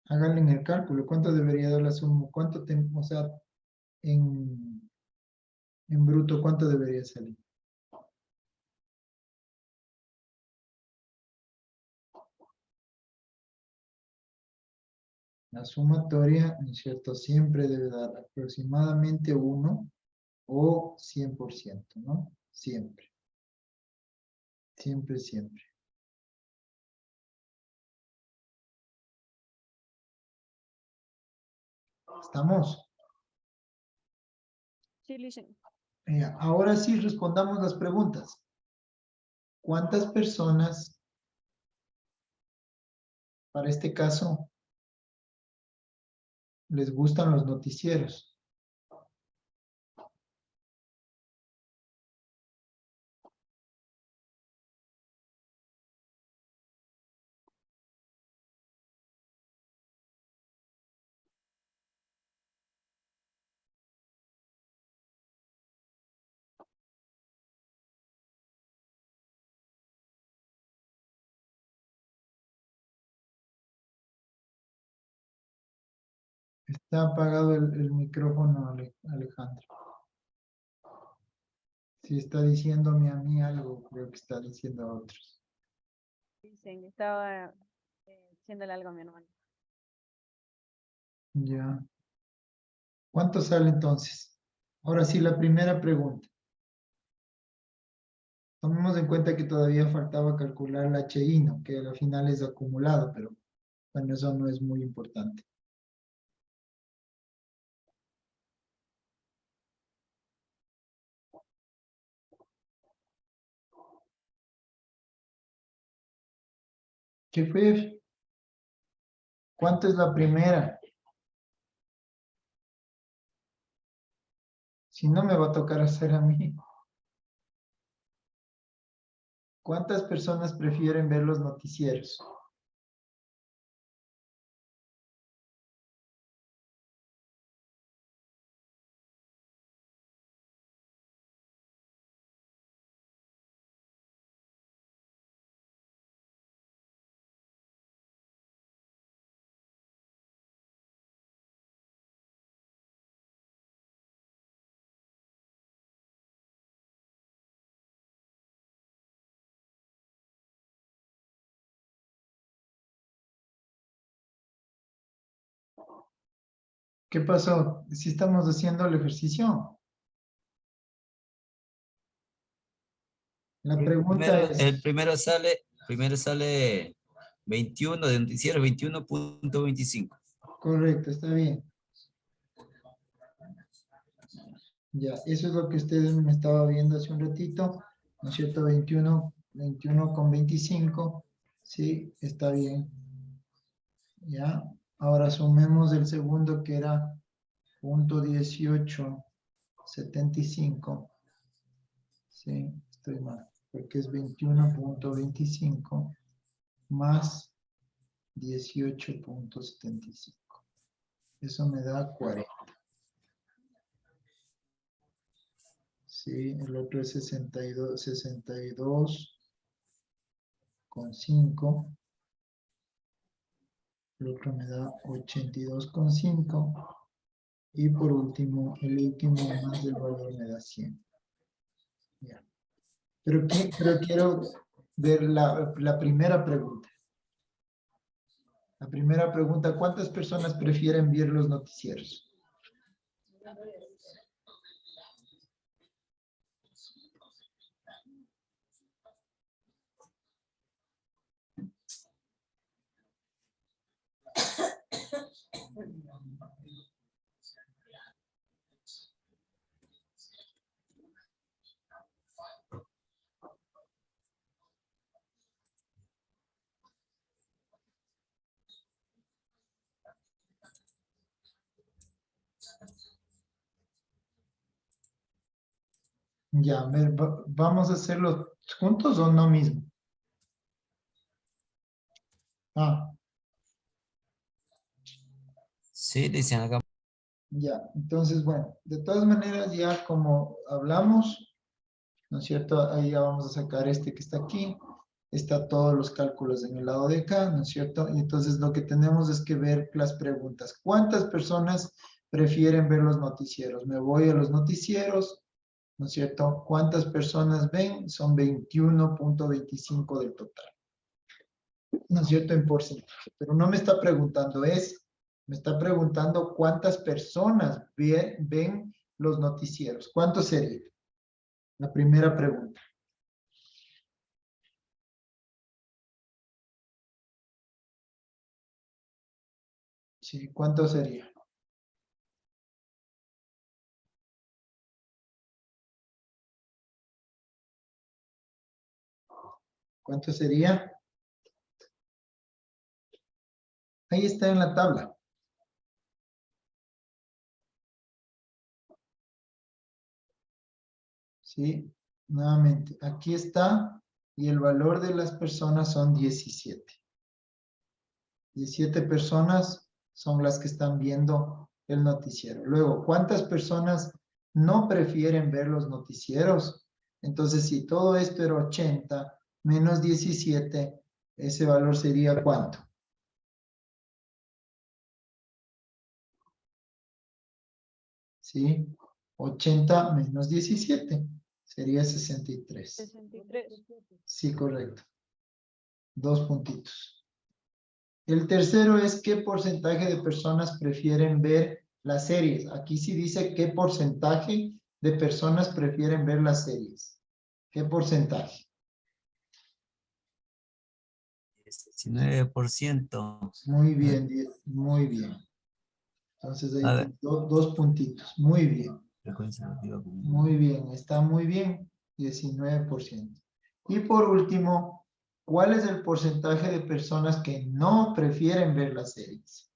Háganle en el cálculo. ¿Cuánto debería dar la suma? O sea, en bruto, ¿cuánto debería salir? La sumatoria, ¿no es cierto? Siempre debe dar aproximadamente 1 o 100%, ¿no? Siempre. Siempre, siempre. ¿Estamos? Sí, listen. Ahora sí respondamos las preguntas. ¿Cuántas personas, para este caso, les gustan los noticieros? Está apagado el micrófono, Alejandro. Si está diciéndome a mí algo, creo que está diciendo a otros. Dicen, estaba diciéndole algo a mi hermano. Ya. ¿Cuánto sale entonces? Ahora sí, la primera pregunta. Tomemos en cuenta que todavía faltaba calcular la HI, ¿no? Que al final es acumulado, pero bueno, eso no es muy importante. ¿Qué fue? ¿Cuánto es la primera? Si no, me va a tocar hacer a mí. ¿Cuántas personas prefieren ver los noticieros? ¿Qué pasó? Si estamos haciendo el ejercicio. La pregunta es, El primero sale 21 de noticiero, 21.25. correcto, está bien. Ya, eso es lo que ustedes me estaba viendo hace un ratito, ¿no es cierto? 21 con 25, sí, está bien. Ya, ahora sumemos el segundo que era punto 1875. Sí, estoy mal, porque es 21.25 más 18.75. Eso me da 40. Sí, el otro es 62,5. El otro me da 82,5. Y por último, el último más del valor me da 100. Ya. Pero quiero ver la primera pregunta. La primera pregunta, ¿cuántas personas prefieren ver los noticieros? Ya, a ver, ¿vamos a hacerlo juntos o no mismo? Ah, Sí, dicen acá. ya. Entonces, bueno, de todas maneras, ya como hablamos, ¿no es cierto? Ahí ya vamos a sacar este que está aquí. Está todos los cálculos en el lado de acá, ¿no es cierto? Y entonces lo que tenemos es que ver las preguntas. ¿Cuántas personas prefieren ver los noticieros? Me voy a los noticieros, ¿no es cierto? ¿Cuántas personas ven? Son 21.25 del total, ¿no es cierto? En porcentaje. Pero no me está preguntando eso. Me está preguntando cuántas personas ven los noticieros. ¿Cuánto sería? La primera pregunta. Sí, ¿cuánto sería? ¿Cuánto sería? Ahí está en la tabla. Sí, nuevamente, aquí está y el valor de las personas son 17. 17 personas son las que están viendo el noticiero. Luego, ¿cuántas personas no prefieren ver los noticieros? Entonces, si todo esto era 80 menos 17, ese valor sería ¿cuánto? ¿Sí? 80 menos 17 sería 63. 63. Sí, correcto. 2 puntitos. El tercero es qué porcentaje de personas prefieren ver las series. Aquí sí dice qué porcentaje de personas prefieren ver las series. ¿Qué porcentaje? 19%. Muy bien, muy bien. Entonces ahí A ver, tiene 2 puntitos. Muy bien. frecuencia relativa común. Muy bien, está muy bien. 19%. Y por último, ¿cuál es el porcentaje de personas que no prefieren ver las series?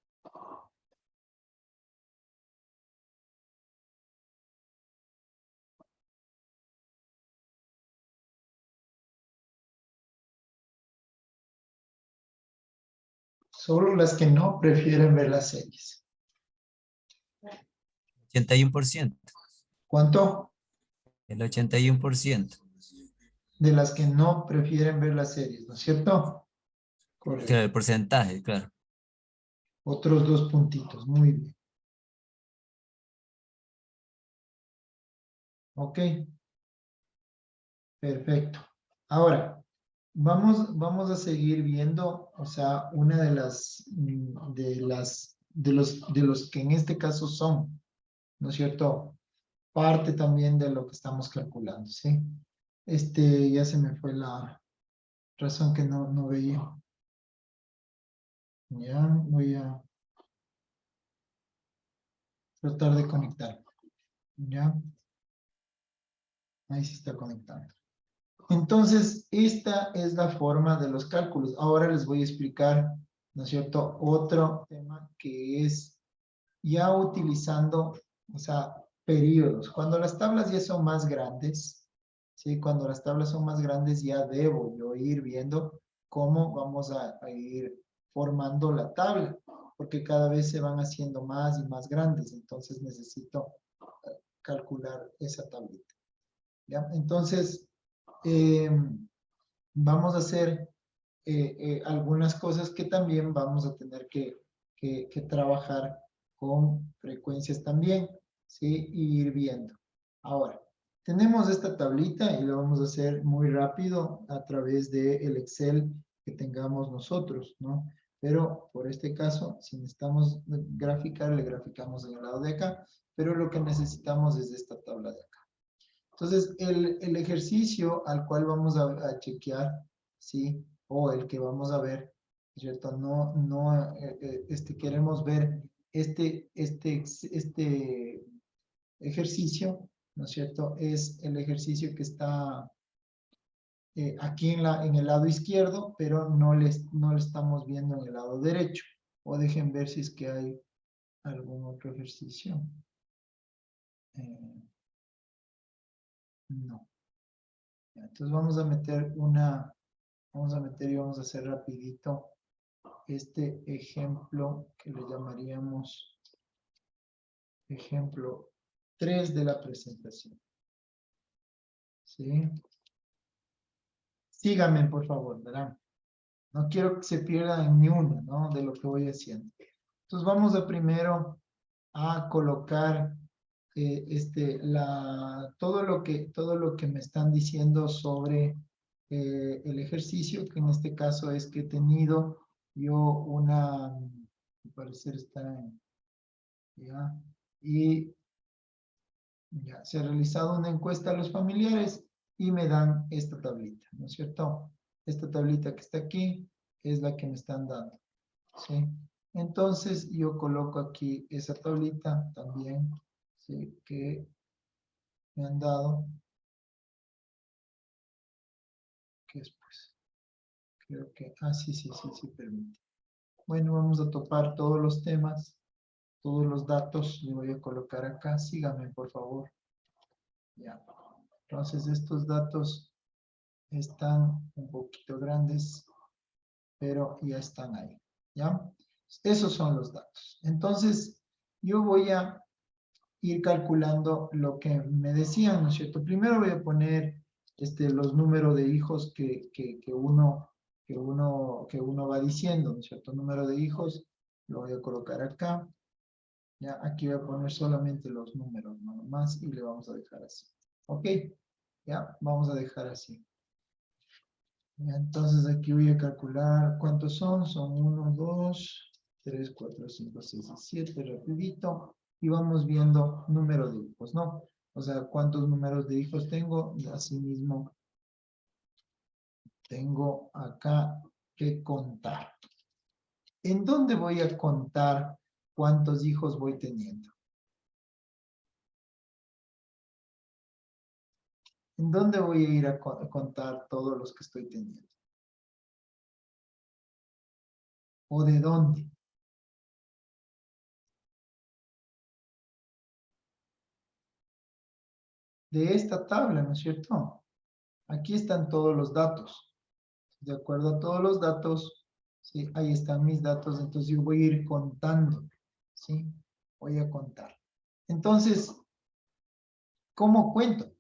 Solo las que no prefieren ver las series. 81%. ¿Cuánto? El 81%. De las que no prefieren ver las series, ¿no es cierto? Correcto. Claro, el porcentaje, claro. Otros 2 puntitos, muy bien. Ok. Perfecto. Ahora, vamos a seguir viendo, o sea, una de de los que en este caso son, ¿no es cierto? Parte también de lo que estamos calculando, ¿sí? Ya se me fue la razón que no veía. Ya, voy a tratar de conectar. Ya, ahí se está conectando. Entonces, esta es la forma de los cálculos. Ahora les voy a explicar, ¿no es cierto?, otro tema que es ya utilizando, o sea, periodos. Cuando las tablas ya son más grandes, ¿sí? Cuando las tablas son más grandes ya debo yo ir viendo cómo vamos a ir formando la tabla, porque cada vez se van haciendo más y más grandes, entonces necesito calcular esa tablita. ¿Ya? Entonces, vamos a hacer algunas cosas que también vamos a tener que trabajar con frecuencias también, ¿sí? Y ir viendo. Ahora, tenemos esta tablita y lo vamos a hacer muy rápido a través del Excel que tengamos nosotros, ¿no? Pero por este caso, si necesitamos graficar, le graficamos en el lado de acá, pero lo que necesitamos es esta tabla de acá. Entonces, el ejercicio al cual vamos a chequear, ¿sí? O el que vamos a ver, ¿cierto? Queremos ver este ejercicio, ¿no es cierto? Es el ejercicio que está aquí en el lado izquierdo, pero no lo estamos viendo en el lado derecho. O dejen ver si es que hay algún otro ejercicio. No. Entonces vamos a meter y vamos a hacer rapidito este ejemplo que le llamaríamos ejemplo 3 de la presentación. ¿Sí? Síganme, por favor, ¿verdad? No quiero que se pierdan ni una, ¿no? De lo que voy haciendo. Entonces vamos a primero a colocar todo lo que me están diciendo sobre el ejercicio, que en este caso es que he tenido yo al parecer está ya, y ya, se ha realizado una encuesta a los familiares y me dan esta tablita, ¿no es cierto? Esta tablita que está aquí es la que me están dando, ¿sí? Entonces yo coloco aquí esa tablita también, ¿sí? Que me han dado, que es pues, creo que, sí, permite. Bueno, vamos a topar todos los temas, todos los datos, le voy a colocar acá, síganme por favor. Ya. Entonces estos datos están un poquito grandes, pero ya están ahí, ¿ya? Esos son los datos. Entonces, yo voy a ir calculando lo que me decían, ¿no es cierto? Primero voy a poner los números de hijos que uno va diciendo, ¿no es cierto? Número de hijos, lo voy a colocar acá. Ya, aquí voy a poner solamente los números, nada más, y le vamos a dejar así. ¿Ok? Ya, vamos a dejar así. Entonces aquí voy a calcular cuántos son. Son 1, 2, 3, 4, 5, 6 y 7. Rapidito. Y vamos viendo número de hijos, ¿no? O sea, cuántos números de hijos tengo. Y asimismo, tengo acá que contar. ¿En dónde voy a contar cuántos hijos voy teniendo? ¿En dónde voy a ir a contar todos los que estoy teniendo? ¿O de dónde? De esta tabla, ¿no es cierto? Aquí están todos los datos. De acuerdo a todos los datos, ¿sí? Ahí están mis datos, entonces yo voy a ir contando, ¿sí? Voy a contar. Entonces, ¿cómo cuento?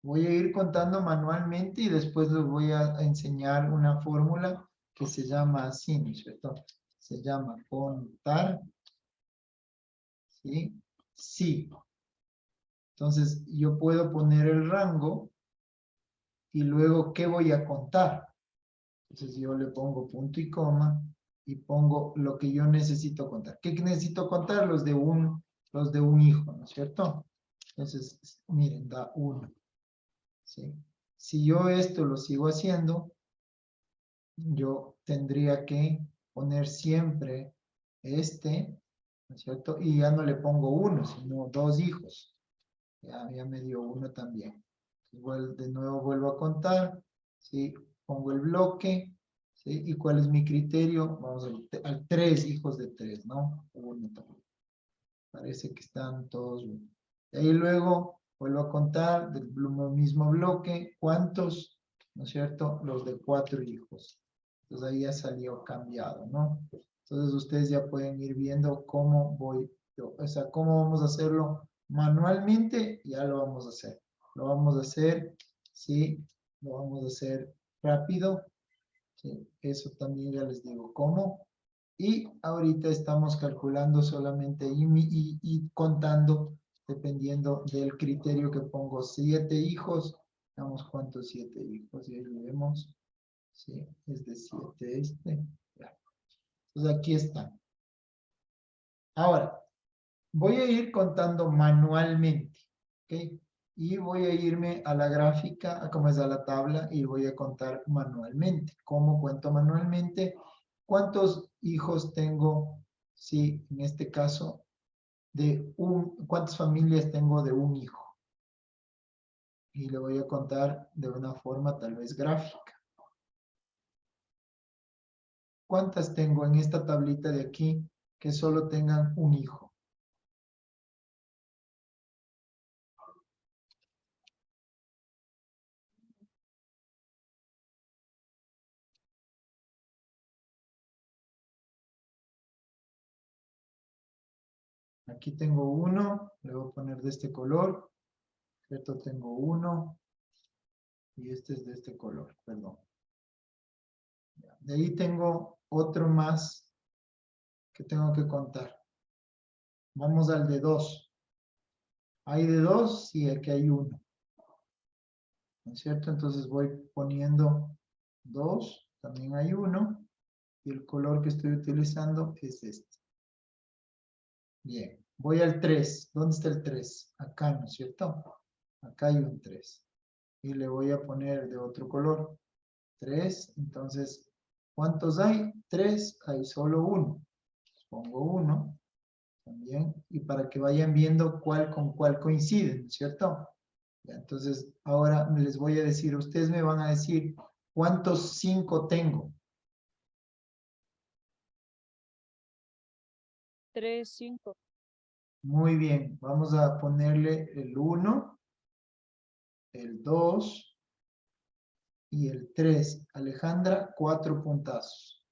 Voy a ir contando manualmente y después les voy a enseñar una fórmula que se llama así, ¿no es cierto? Se llama contar, ¿sí? Sí. Entonces, yo puedo poner el rango y luego, ¿qué voy a contar? Entonces, yo le pongo punto y coma y pongo lo que yo necesito contar. ¿Qué necesito contar? Los de un hijo, ¿no es cierto? Entonces, miren, da 1. ¿Sí? Si yo esto lo sigo haciendo, yo tendría que poner siempre este, ¿no es cierto? Y ya no le pongo 1, sino 2 hijos. Ya me dio 1 también. Igual de nuevo vuelvo a contar, ¿sí? Pongo el bloque, ¿sí? ¿Y cuál es mi criterio? Vamos al 3 hijos de 3, ¿no? 1 también. Parece que están todos 1. Y ahí luego vuelvo a contar del mismo bloque, ¿cuántos? ¿No es cierto? Los de 4 hijos. Entonces ahí ya salió cambiado, ¿no? Entonces ustedes ya pueden ir viendo cómo voy yo, o sea, cómo vamos a hacerlo manualmente, ya lo vamos a hacer. Lo vamos a hacer, sí, lo vamos a hacer rápido, sí, eso también ya les digo cómo. Y ahorita estamos calculando solamente y contando, dependiendo del criterio que pongo, 7 hijos. Veamos cuántos 7 hijos, y ahí lo vemos. Sí, es de 7 este. Ya. Entonces aquí están. Ahora, voy a ir contando manualmente, ¿ok? Y voy a irme a la gráfica, a cómo está la tabla, y voy a contar manualmente. ¿Cómo cuento manualmente? ¿Cuántos hijos tengo? Sí, en este caso, ¿cuántas familias tengo de un hijo? Y le voy a contar de una forma tal vez gráfica. ¿Cuántas tengo en esta tablita de aquí que solo tengan un hijo? Aquí tengo uno, le voy a poner de este color, ¿cierto? Tengo uno y este es de este color, perdón. De ahí tengo otro más que tengo que contar. Vamos al de 2. ¿Hay de 2? Sí, aquí hay uno. ¿No es cierto? Entonces voy poniendo 2, también hay uno, y el color que estoy utilizando es este. Bien, voy al 3. ¿Dónde está el 3? Acá, ¿no es cierto? Acá hay un 3. Y le voy a poner de otro color. 3, entonces, ¿cuántos hay? 3, hay solo uno. Pongo 1 también, y para que vayan viendo cuál con cuál coincide, ¿no es cierto? Ya, entonces, ahora les voy a decir, ustedes me van a decir, ¿cuántos 5 tengo? 3, 5. Muy bien, vamos a ponerle el 1, el 2 y el 3. Alejandra, 4 puntazos.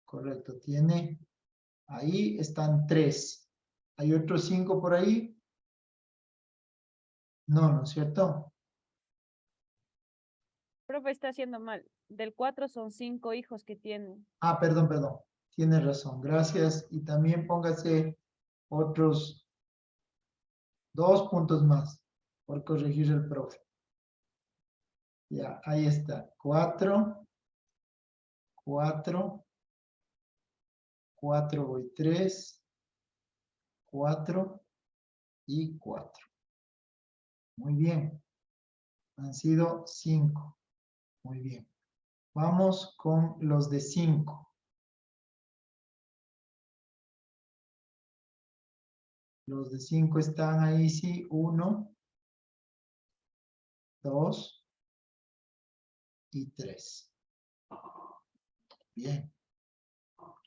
Correcto, tiene, ahí están 3. ¿Hay otros 5 por ahí? No, ¿no es cierto? Profe, está haciendo mal. Del 4 son 5 hijos que tienen. Ah, perdón, perdón. Tienes razón, gracias. Y también póngase otros 2 puntos más por corregir el profe. Ya, ahí está. 4, 4, 4 voy 3, 4 y 4. Muy bien. Han sido 5. Muy bien. Vamos con los de 5. Los de 5 están ahí, sí. 1, 2 y 3. Bien.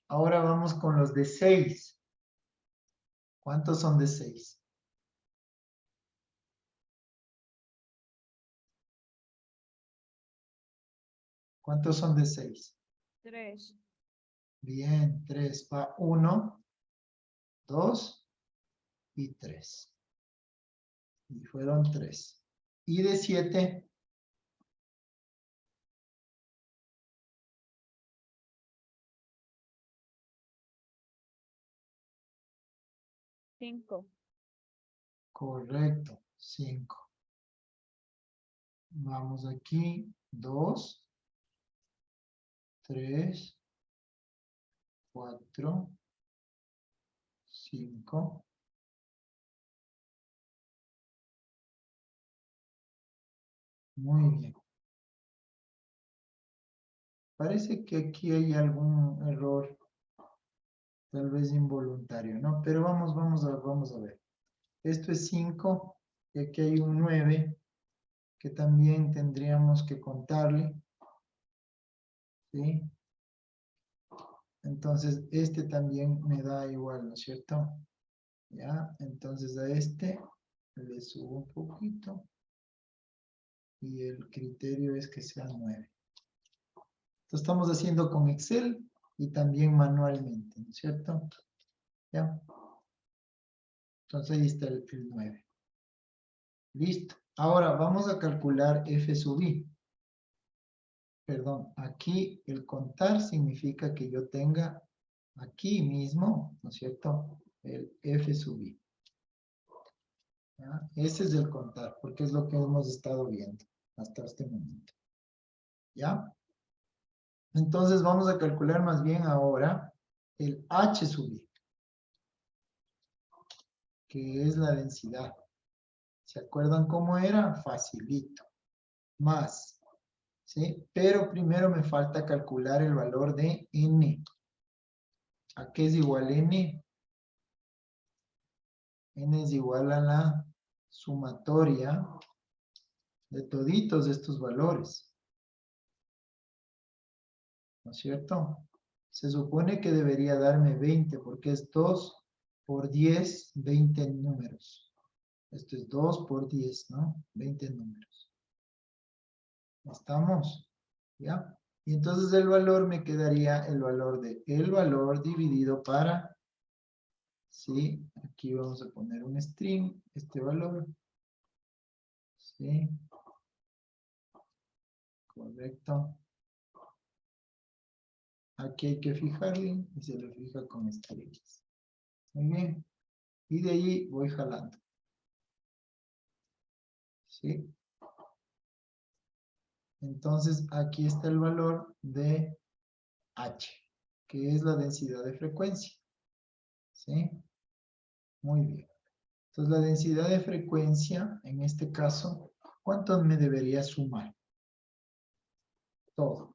Ahora vamos con los de 6. ¿Cuántos son de 6? ¿Cuántos son de 6? 3. Bien, 3. Va 1, 2 y 3. Y fueron 3. Y de 7, 5. correcto, 5. Vamos aquí, 2, 3, 4, 5. Muy bien. Parece que aquí hay algún error, tal vez involuntario, ¿no? Pero vamos a ver. Esto es 5 y aquí hay un 9 que también tendríamos que contarle, ¿sí? Entonces, este también me da igual, ¿no es cierto? ¿Ya? Entonces a este le subo un poquito y el criterio es que sea 9. Esto estamos haciendo con Excel y también manualmente, ¿no es cierto? ¿Ya? Entonces ahí está el 9. Listo. Ahora vamos a calcular F sub I. Perdón, aquí el contar significa que yo tenga aquí mismo, ¿no es cierto? El F sub I. ¿Ya? Ese es el contar, porque es lo que hemos estado viendo hasta este momento. ¿Ya? Entonces vamos a calcular más bien ahora el H sub I, que es la densidad. ¿Se acuerdan cómo era? Facilito. Más, ¿sí? Pero primero me falta calcular el valor de N. ¿A qué es igual N? N es igual a la sumatoria de toditos estos valores. ¿No es cierto? Se supone que debería darme 20 porque es 2 por 10, 20 números. Esto es 2 por 10, ¿no? 20 números. ¿Estamos? ¿Ya? Y entonces el valor me quedaría el valor de el valor dividido para, ¿sí? Aquí vamos a poner un string, este valor. ¿Sí? Correcto. Aquí hay que fijarle y se le fija con strings. Muy bien. Y de ahí voy jalando. ¿Sí? Entonces aquí está el valor de H, que es la densidad de frecuencia. ¿Sí? Muy bien. Entonces la densidad de frecuencia, en este caso, ¿cuánto me debería sumar? Todo.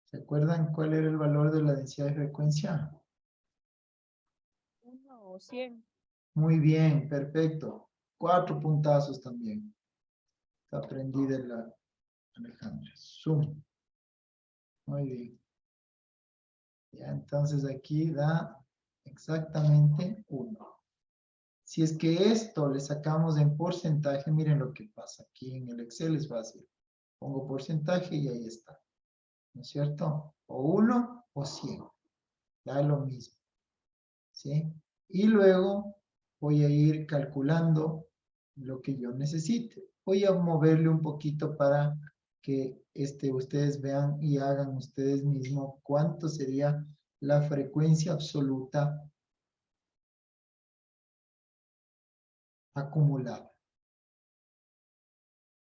¿Se acuerdan cuál era el valor de la densidad de frecuencia? 1 o 100. Muy bien, perfecto. 4 puntazos también. Aprendí de la Alejandra. Sum. Muy bien. Ya, entonces aquí da exactamente 1. Si es que esto le sacamos en porcentaje, miren lo que pasa. Aquí en el Excel es fácil. Pongo porcentaje y ahí está. ¿No es cierto? O 1 o 100. Da lo mismo. ¿Sí? Y luego voy a ir calculando lo que yo necesite. Voy a moverle un poquito para que ustedes vean y hagan ustedes mismos cuánto sería la frecuencia absoluta acumulada.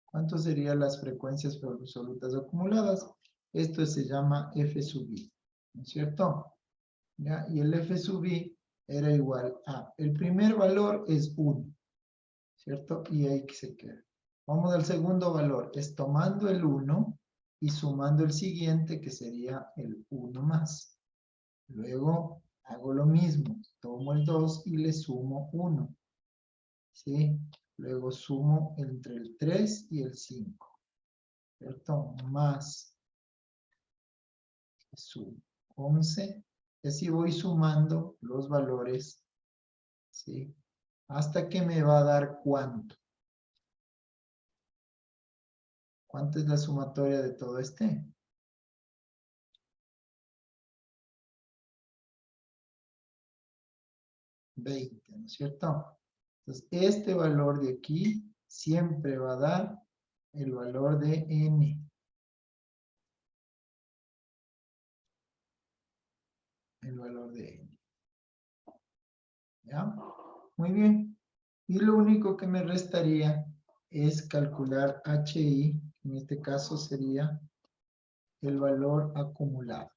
¿Cuánto serían las frecuencias absolutas acumuladas? Esto se llama F sub I, ¿no es cierto? ¿Ya? Y el F sub I era igual a, el primer valor es 1, ¿cierto? Y ahí se queda. Vamos al segundo valor, es tomando el 1 y sumando el siguiente, que sería el 1 más. Luego hago lo mismo, tomo el 2 y le sumo 1, ¿sí? Luego sumo entre el 3 y el 5, ¿cierto? Más, sumo 11, y así voy sumando los valores, ¿sí? Hasta que me va a dar ¿cuánto? ¿Cuánto es la sumatoria de todo este? 20, ¿no es cierto? Entonces, este valor de aquí siempre va a dar el valor de n. El valor de n. ¿Ya? Muy bien. Y lo único que me restaría es calcular HI, en este caso sería el valor acumulado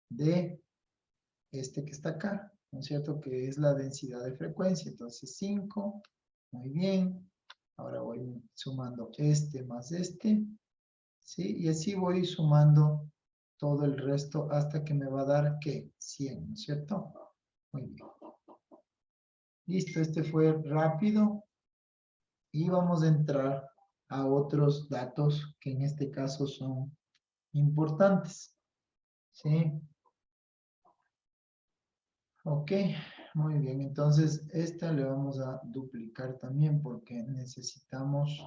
de este que está acá, ¿no es cierto? Que es la densidad de frecuencia. Entonces 5, muy bien. Ahora voy sumando este más este, ¿sí? Y así voy sumando todo el resto hasta que me va a dar, ¿qué? 100, ¿no es cierto? Muy bien. Listo, este fue rápido. Y vamos a entrar a otros datos que en este caso son importantes. ¿Sí? Ok, muy bien. Entonces, esta le vamos a duplicar también porque necesitamos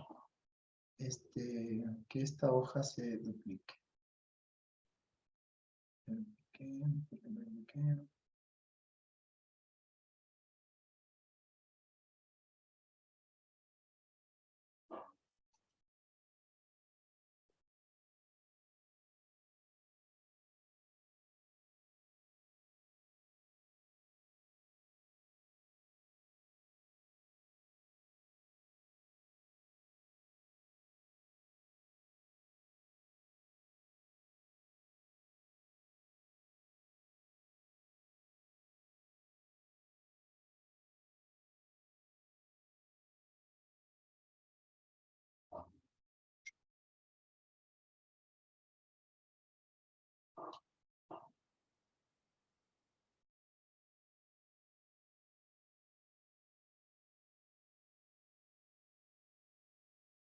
que esta hoja se duplique.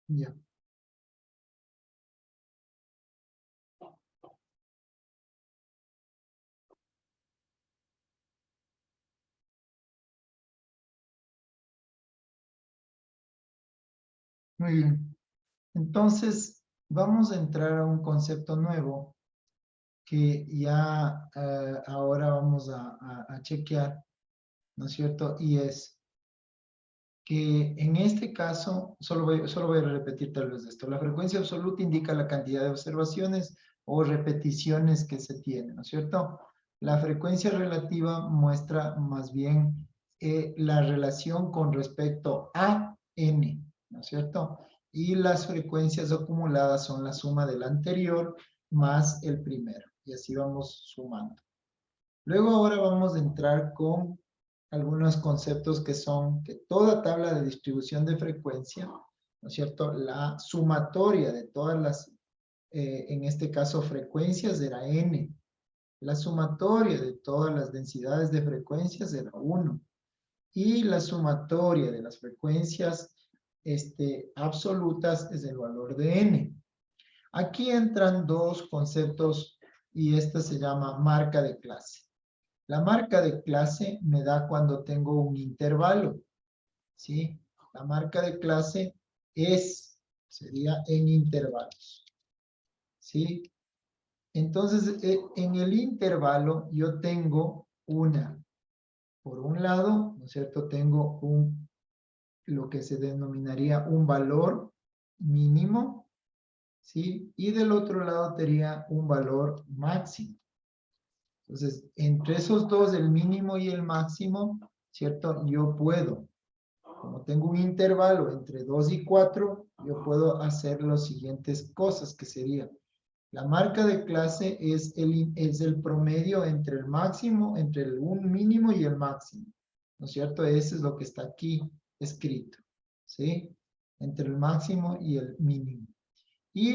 Ya. Muy bien. Entonces, vamos a entrar a un concepto nuevo que ya ahora vamos a chequear, ¿no es cierto? Y es que en este caso, solo voy a repetir tal vez esto. La frecuencia absoluta indica la cantidad de observaciones o repeticiones que se tienen, ¿no es cierto? La frecuencia relativa muestra más bien la relación con respecto a n, ¿no es cierto? Y las frecuencias acumuladas son la suma del anterior más el primero. Y así vamos sumando. Luego ahora vamos a entrar con algunos conceptos que son que toda tabla de distribución de frecuencia, ¿no es cierto? La sumatoria de todas las, en este caso, frecuencias era n. La sumatoria de todas las densidades de frecuencias era 1. Y la sumatoria de las frecuencias absolutas es el valor de n. Aquí entran dos conceptos y esta se llama marca de clase. La marca de clase me da cuando tengo un intervalo, ¿sí? La marca de clase sería en intervalos, ¿sí? Entonces, en el intervalo yo tengo por un lado, ¿no es cierto? Tengo lo que se denominaría un valor mínimo, ¿sí? Y del otro lado tenía un valor máximo. Entonces, entre esos dos, el mínimo y el máximo, ¿cierto? Yo puedo Como tengo un intervalo entre 2 y 4, yo puedo hacer las siguientes cosas, que sería, la marca de clase es el promedio entre el máximo, entre un mínimo y el máximo, ¿no es cierto? Eso es lo que está aquí escrito, ¿sí? Entre el máximo y el mínimo. Y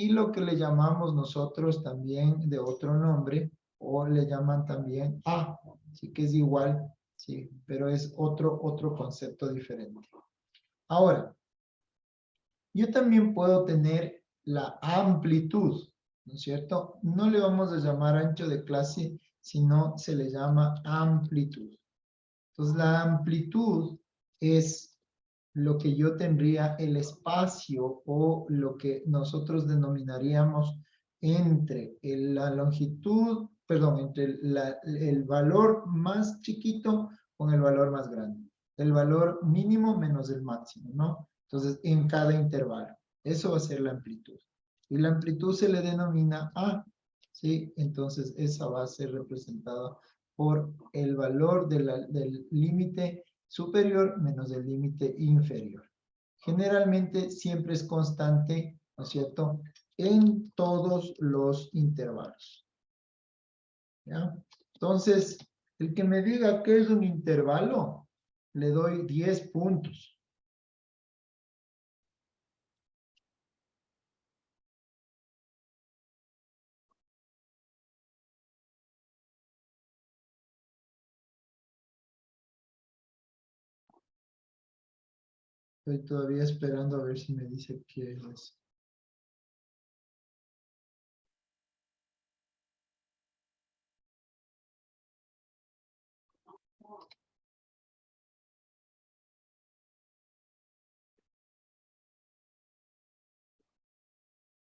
lo que le llamamos nosotros también de otro nombre, o le llaman también A, sí que es igual, sí, pero es otro concepto diferente. Ahora, yo también puedo tener la amplitud, ¿no es cierto? No le vamos a llamar ancho de clase, sino se le llama amplitud. Entonces, la amplitud es lo que yo tendría el espacio o lo que nosotros denominaríamos entre la longitud, perdón, entre el valor más chiquito con el valor más grande. El valor mínimo menos el máximo, ¿no? Entonces, en cada intervalo. Eso va a ser la amplitud. Y la amplitud se le denomina A, ¿sí? Entonces, esa va a ser representada por el valor del límite superior menos el límite inferior. Generalmente siempre es constante, ¿no es cierto?, en todos los intervalos. ¿Ya? Entonces, el que me diga qué es un intervalo, le doy 10 puntos. Estoy todavía esperando a ver si me dice qué es.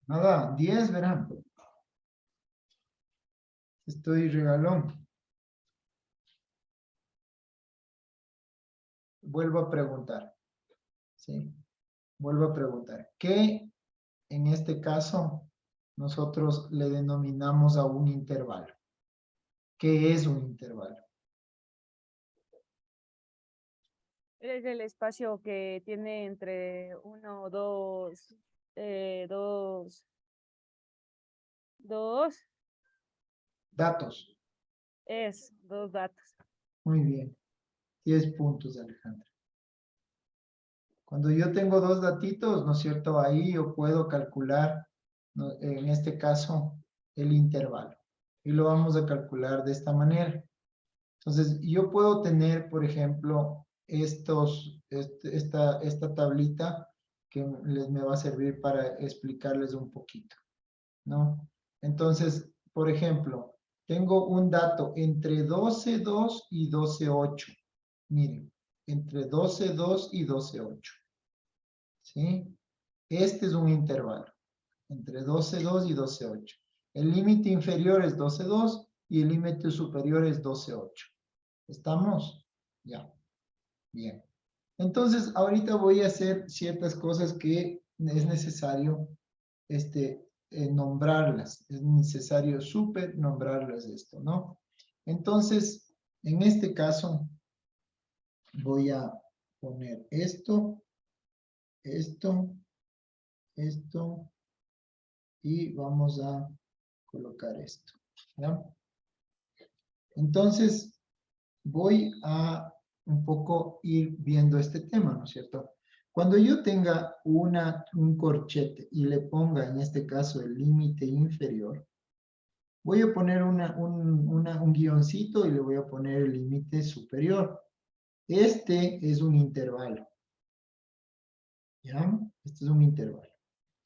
Nada, 10 verán. Estoy regalón. Vuelvo a preguntar. ¿Sí? Vuelvo a preguntar. ¿Qué en este caso nosotros le denominamos a un intervalo? ¿Qué es un intervalo? Es el espacio que tiene entre uno, dos, dos, Datos. dos datos. Muy bien. 10 puntos, Alejandra. Cuando yo tengo dos datitos, ¿no es cierto? Ahí yo puedo calcular, ¿no?, en este caso, el intervalo. Y lo vamos a calcular de esta manera. Entonces, yo puedo tener, por ejemplo, esta tablita que me va a servir para explicarles un poquito, ¿no? Entonces, por ejemplo, tengo un dato entre 12,2 y 12,8. Miren, entre 12,2 y 12,8. ¿Sí? Este es un intervalo entre 12,2 y 12,8. El límite inferior es 12,2 y el límite superior es 12,8. ¿Estamos? Ya. Bien. Entonces, ahorita voy a hacer ciertas cosas que es necesario nombrarlas. Es necesario súper nombrarlas esto, ¿no? Entonces, en este caso, voy a poner esto, esto, y vamos a colocar esto, ¿ya? Entonces, voy a un poco ir viendo este tema, ¿no es cierto? Cuando yo tenga un corchete y le ponga, en este caso, el límite inferior, voy a poner un guioncito y le voy a poner el límite superior. Este es un intervalo, ¿ya? Este es un intervalo.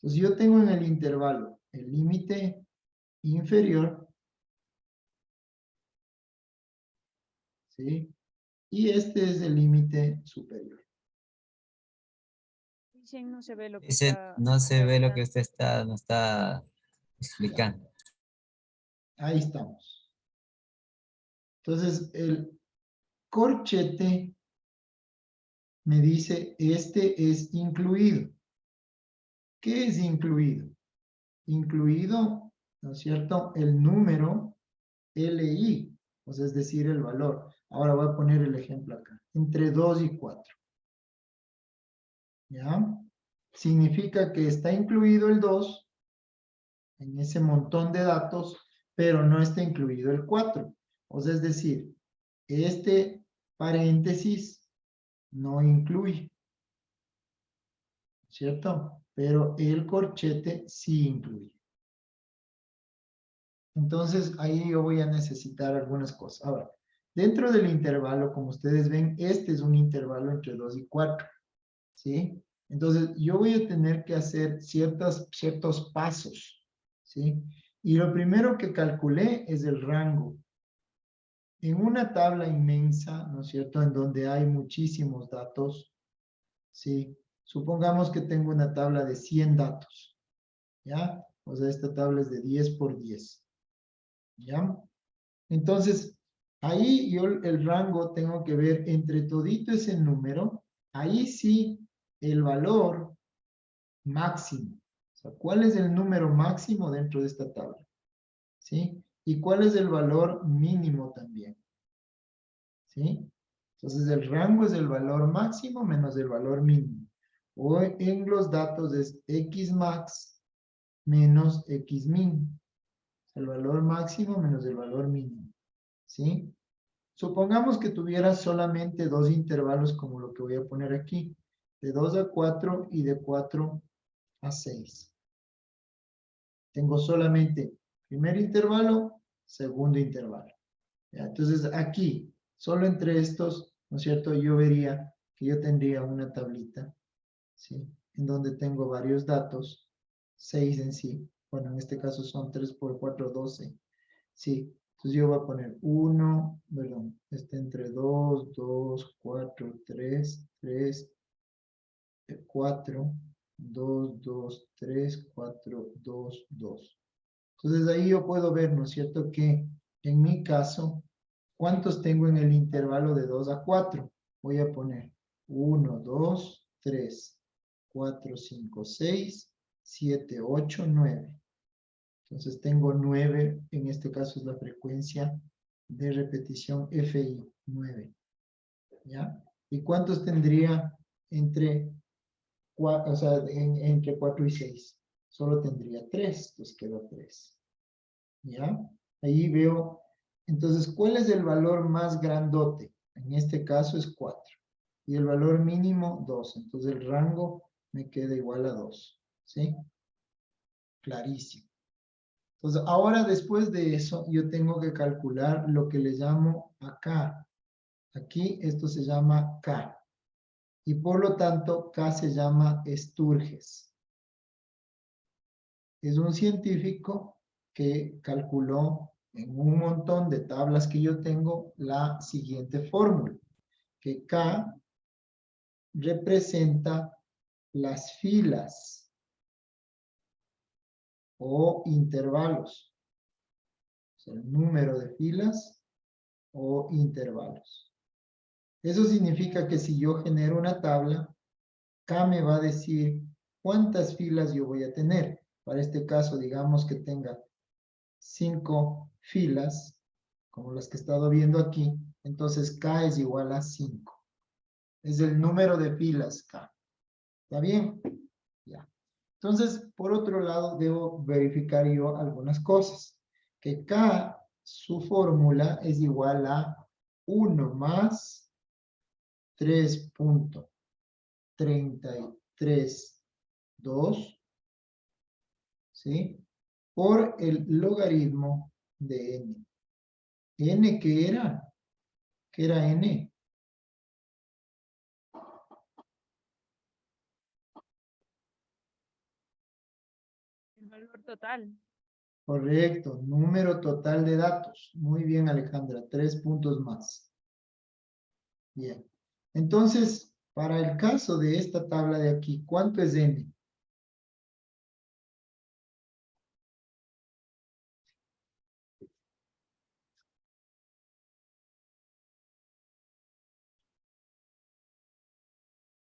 Entonces, yo tengo en el intervalo el límite inferior, ¿sí? Y este es el límite superior. Dicen, no se ve lo que Dice, está no se ve lo que hablando. usted no está explicando. Ahí estamos. Entonces, el corchete me dice, este es incluido. ¿Qué es incluido? Incluido, ¿no es cierto?, el número LI, o sea, es decir, el valor. Ahora voy a poner el ejemplo acá, entre 2 y 4. ¿Ya? Significa que está incluido el 2 en ese montón de datos, pero no está incluido el 4. O sea, es decir, este paréntesis no incluye, ¿cierto? Pero el corchete sí incluye. Entonces, ahí yo voy a necesitar algunas cosas. Ahora, dentro del intervalo, como ustedes ven, este es un intervalo entre 2 y 4, ¿sí? Entonces, yo voy a tener que hacer ciertos pasos, ¿sí? Y lo primero que calculé es el rango. En una tabla inmensa, ¿no es cierto?, en donde hay muchísimos datos, ¿sí? Supongamos que tengo una tabla de 100 datos, ¿ya? O sea, esta tabla es de 10 por 10, ¿ya? Entonces, ahí yo el rango tengo que ver entre todito ese número, ahí sí el valor máximo. O sea, ¿cuál es el número máximo dentro de esta tabla? ¿Sí? ¿Y cuál es el valor mínimo también? ¿Sí? Entonces, el rango es el valor máximo menos el valor mínimo. O en los datos es X max menos X min. El valor máximo menos el valor mínimo. ¿Sí? Supongamos que tuviera solamente dos intervalos como lo que voy a poner aquí, de 2 a 4 y de 4 a 6. Tengo solamente primer intervalo, segundo intervalo. ¿Ya? Entonces aquí, solo entre estos, ¿no es cierto? Yo vería que yo tendría una tablita, ¿sí? En donde tengo varios datos, 6 en sí. Bueno, en este caso son 3 por 4, 12. Sí, entonces yo voy a poner 1, perdón, entre 2, 2, 4, 3, 3, 4, 2, 2, 3, 4, 2, 2. Entonces ahí yo puedo ver, ¿no es cierto?, que en mi caso, ¿cuántos tengo en el intervalo de 2 a 4? Voy a poner 1, 2, 3, 4, 5, 6, 7, 8, 9. Entonces tengo 9, en este caso es la frecuencia de repetición FI, 9. ¿Ya? ¿Y cuántos tendría entre, o sea, entre 4 y 6? Solo tendría 3, entonces quedó 3. ¿Ya? Ahí veo, entonces, ¿cuál es el valor más grandote? En este caso es 4. Y el valor mínimo, 2. Entonces el rango me queda igual a 2. ¿Sí? Clarísimo. Entonces, ahora después de eso, yo tengo que calcular lo que le llamo acá. Aquí esto se llama K. Y por lo tanto, K se llama Sturges. Es un científico que calculó en un montón de tablas que yo tengo la siguiente fórmula. Que K representa las filas o intervalos. O sea, el número de filas o intervalos. Eso significa que si yo genero una tabla, K me va a decir cuántas filas yo voy a tener. Para este caso, digamos que tenga 5 filas, como las que he estado viendo aquí. Entonces, K es igual a 5. Es el número de filas K. ¿Está bien? Ya. Entonces, por otro lado, debo verificar yo algunas cosas. Que K, su fórmula es igual a 1 más 3.332, ¿sí? Por el logaritmo de n. ¿N qué era? ¿Qué era n? El valor total. Correcto, número total de datos. Muy bien, Alejandra, 3 puntos más. Bien. Entonces, para el caso de esta tabla de aquí, ¿cuánto es n?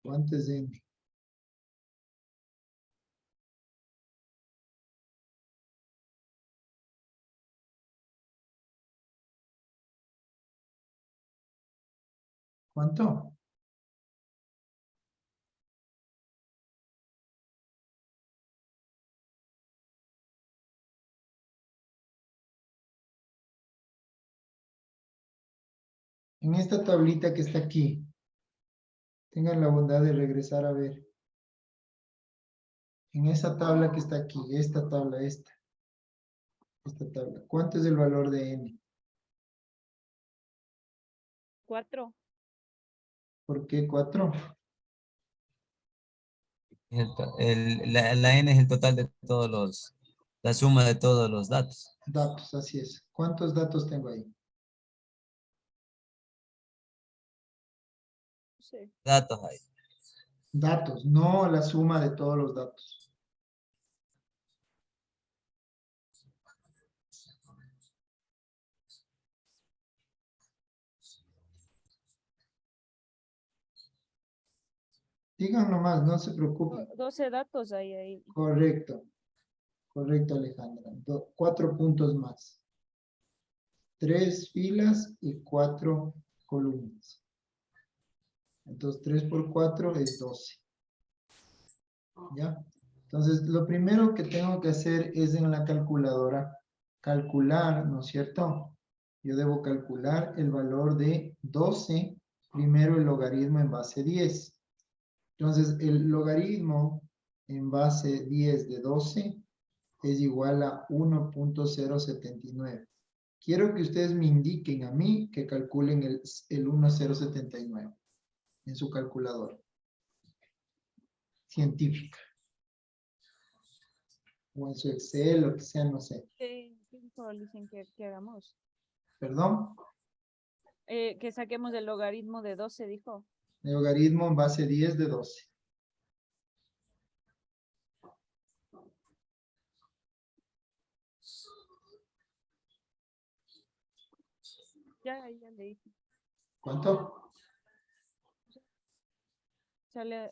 ¿Cuánto es n? ¿Cuánto? En esta tablita que está aquí, tengan la bondad de regresar a ver. En esa tabla que está aquí, esta tabla, esta tabla. ¿Cuánto es el valor de n? 4. ¿Por qué 4? La n es el total de todos la suma de todos los datos. Datos, así es. ¿Cuántos datos tengo ahí? Sí. Datos hay. Datos, no la suma de todos los datos. Digan nomás, no se preocupen. 12 datos hay ahí. Correcto. Correcto, Alejandra. 4 puntos más. 3 filas y 4 columnas. Entonces, 3 por 4 es 12. ¿Ya? Entonces, lo primero que tengo que hacer es en la calculadora calcular, ¿no es cierto? Yo debo calcular el valor de 12, primero el logaritmo en base 10. Entonces, el logaritmo en base 10 de 12 es igual a 1.079. Quiero que ustedes me indiquen a mí que calculen el 1.079 en su calculadora científica. O en su Excel, lo que sea, no sé. ¿Qué dicen que hagamos? ¿Perdón? Que saquemos el logaritmo de 12, dijo. El logaritmo en base 10 de 12. Ya leí. ¿Cuánto? Sale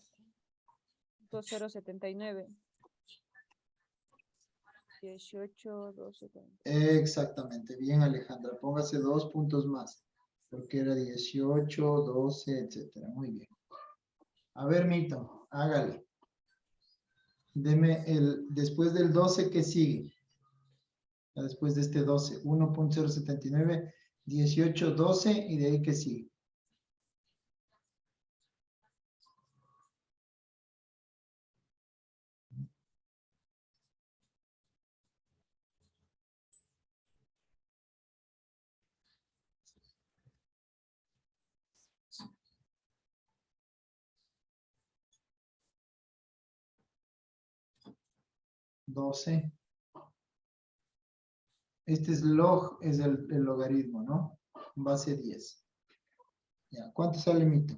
2079. 18, 12. Exactamente. Bien, Alejandra. Póngase 2 puntos más. Porque era 18, 12, etcétera. Muy bien. A ver, Mito, hágale. Deme después del 12, ¿qué sigue? Después de este 12, 1.079, 18, 12, y de ahí ¿qué sigue? ¿12? Este es log, es el logaritmo, ¿no? Base 10. Ya, ¿cuánto sale, Mito?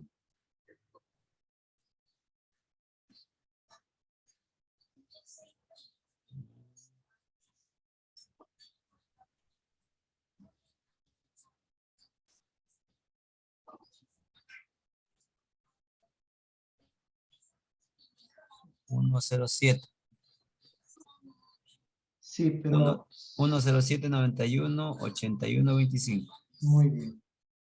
Uno cero siete. Sí, pero 107918125. muy bien.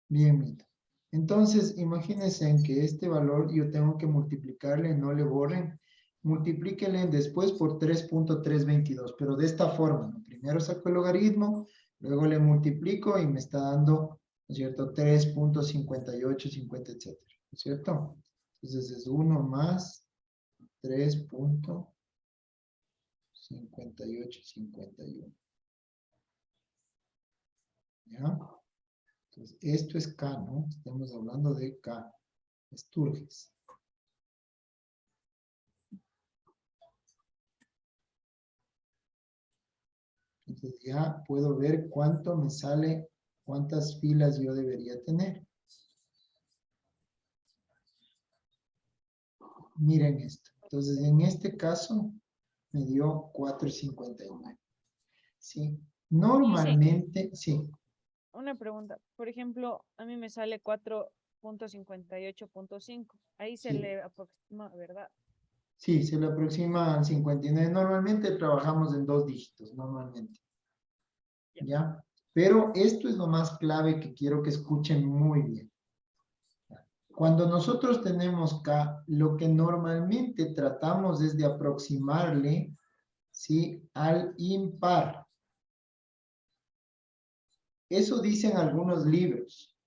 Bien, Mito. Entonces, imagínense en que este valor yo tengo que multiplicarle, no le borren. Multiplíquenle después por 3.322, pero de esta forma, ¿no? Primero saco el logaritmo, luego le multiplico y me está dando, ¿no es cierto? 3.58, 50, etcétera, ¿no es cierto? Entonces es 1 más 3.58, 51. ¿Ya? Entonces, esto es K, ¿no? Estamos hablando de K. Sturges. Entonces ya puedo ver cuánto me sale, cuántas filas yo debería tener. Miren esto. Entonces, en este caso, me dio 4.59. ¿Sí? Normalmente, sí. Una pregunta. Por ejemplo, a mí me sale 4.58.5. Ahí se Sí. le aproxima, ¿verdad? Sí, se le aproxima al 59. Normalmente trabajamos en 2 dígitos, normalmente. ¿Ya? Pero esto es lo más clave que quiero que escuchen muy bien. Cuando nosotros tenemos K, lo que normalmente tratamos es de aproximarle, ¿sí?, al impar. Eso dicen algunos libros.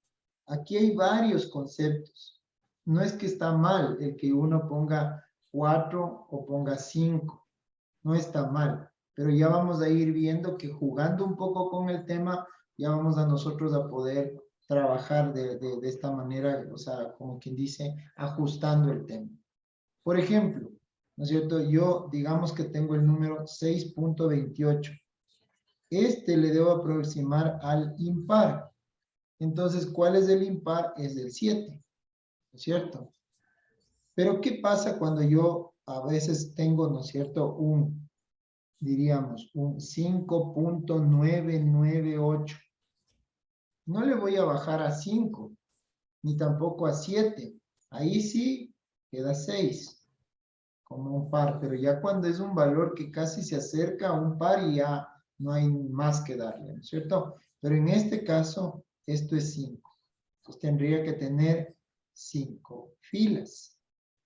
Aquí hay varios conceptos. No es que está mal el que uno ponga 4 o ponga 5. No está mal. Pero ya vamos a ir viendo que jugando un poco con el tema, ya vamos a nosotros a poder trabajar de esta manera, o sea, como quien dice, ajustando el tema. Por ejemplo, ¿no es cierto? Yo, digamos que tengo el número 6.28. Este le debo aproximar al impar. Entonces, ¿cuál es el impar? Es el 7, ¿no es cierto? Pero, ¿qué pasa cuando yo a veces tengo, ¿no es cierto? Diríamos, un 5.998. No le voy a bajar a 5, ni tampoco a 7. Ahí sí queda 6, como un par, pero ya cuando es un valor que casi se acerca a un par y ya no hay más que darle, ¿no es cierto? Pero en este caso, esto es 5. Entonces tendría que tener 5 filas.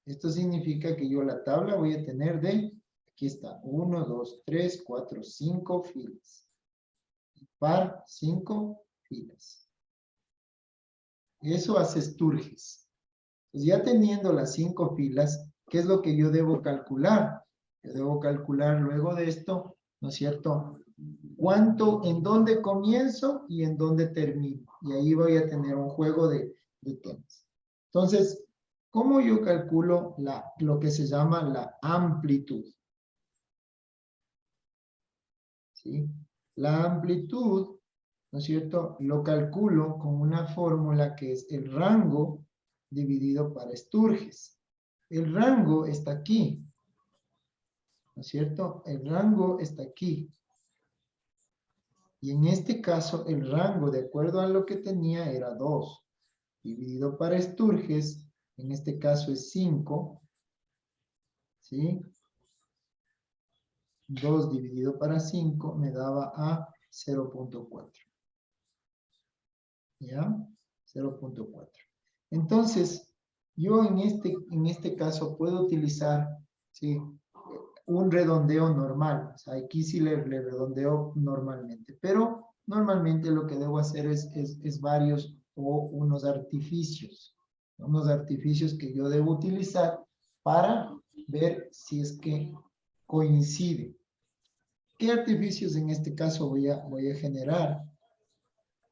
Esto significa que yo la tabla voy a tener aquí está, 1, 2, 3, 4, 5 filas. Par, 5 filas. Eso hace Sturges. Pues ya teniendo las 5 filas, ¿qué es lo que yo debo calcular? Yo debo calcular luego de esto, ¿no es cierto? En dónde comienzo y en dónde termino. Y ahí voy a tener un juego de temas. Entonces, ¿cómo yo calculo lo que se llama la amplitud? ¿Sí? La amplitud, ¿no es cierto? Lo calculo con una fórmula que es el rango dividido para Sturges. El rango está aquí, ¿no es cierto? El rango está aquí. Y en este caso, el rango, de acuerdo a lo que tenía, era 2. Dividido para Sturges, en este caso es 5. ¿Sí? 2 dividido para 5 me daba a 0.4. ¿Ya? 0.4. Entonces, yo en este caso puedo utilizar, ¿sí?, un redondeo normal. O sea, aquí sí le redondeo normalmente. Pero normalmente lo que debo hacer es varios o unos artificios. Unos artificios que yo debo utilizar para ver si es que coincide. ¿Qué artificios en este caso voy a generar?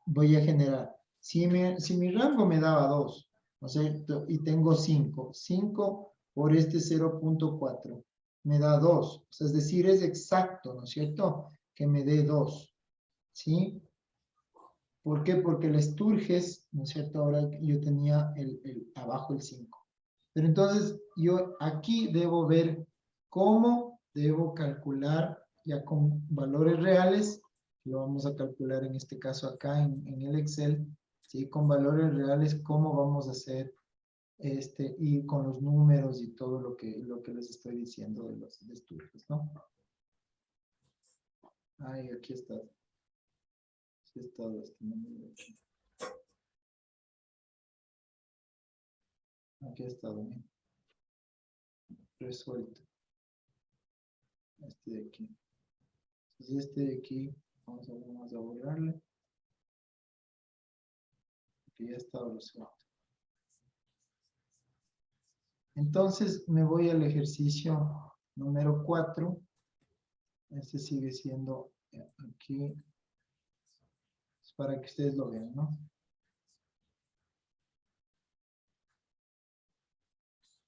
Voy a generar. Si mi rango me daba 2, ¿no es cierto? Y tengo 5. 5 por este 0.4 me da 2. O sea, es decir, es exacto, ¿no es cierto? Que me dé 2. ¿Sí? ¿Por qué? Porque el Sturges, ¿no es cierto? Ahora yo tenía abajo el 5. Pero entonces yo aquí debo ver cómo debo calcular ya con valores reales. Lo vamos a calcular en este caso acá en el Excel, ¿sí? Con valores reales, cómo vamos a hacer y con los números y todo lo que les estoy diciendo de los Sturges, ¿no? Ay, aquí está. Sí está este número aquí. Aquí está bien. Resuelto. Este de aquí. Entonces este de aquí, vamos a borrarle. Que ya está resuelto. Entonces me voy al ejercicio número 4. Este sigue siendo aquí. Es para que ustedes lo vean, ¿no?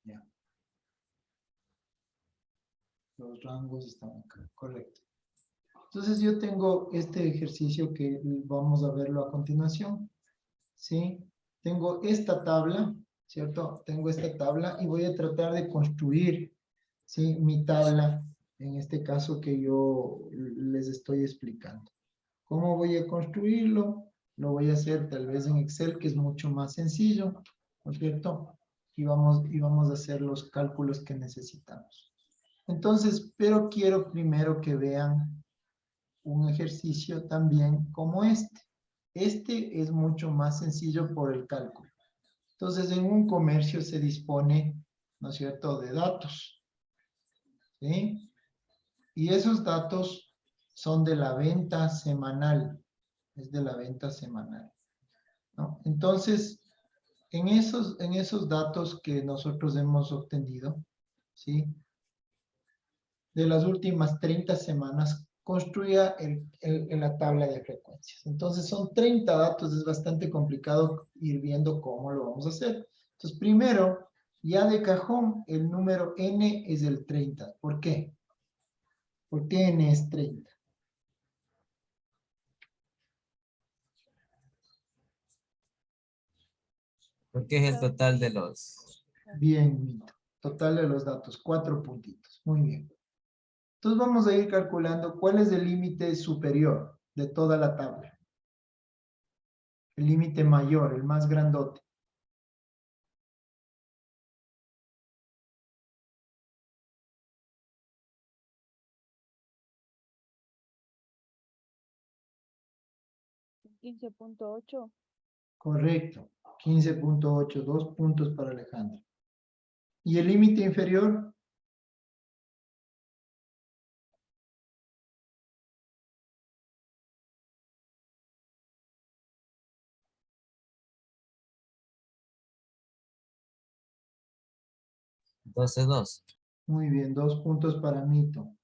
Ya. Los rangos están acá, correcto. Entonces yo tengo este ejercicio que vamos a verlo a continuación. ¿Sí? Tengo esta tabla, ¿cierto? Tengo esta tabla y voy a tratar de construir, ¿sí?, mi tabla, en este caso que yo les estoy explicando. ¿Cómo voy a construirlo? Lo voy a hacer tal vez en Excel, que es mucho más sencillo, ¿no es cierto? Y vamos a hacer los cálculos que necesitamos. Entonces, pero quiero primero que vean un ejercicio también como este. Este es mucho más sencillo por el cálculo. Entonces, en un comercio se dispone, ¿no es cierto?, de datos. ¿Sí? Y esos datos son de la venta semanal. Es de la venta semanal. ¿no? Entonces, en esos datos que nosotros hemos obtenido, ¿sí? De las últimas 30 semanas, construya la tabla de frecuencias. Entonces, son 30 datos, es bastante complicado ir viendo cómo lo vamos a hacer. Entonces, primero, ya de cajón, el número n es el 30. ¿Por qué? ¿Por qué n es 30? Porque es el total de los... Bien, Mito. Total de los datos, 4 puntitos. Muy bien. Entonces vamos a ir calculando cuál es el límite superior de toda la tabla. El límite mayor, el más grandote. $15.8. Correcto. 15.8, 2 puntos para Alejandro. ¿Y el límite inferior? $12,200. Muy bien, 2 puntos para Mito.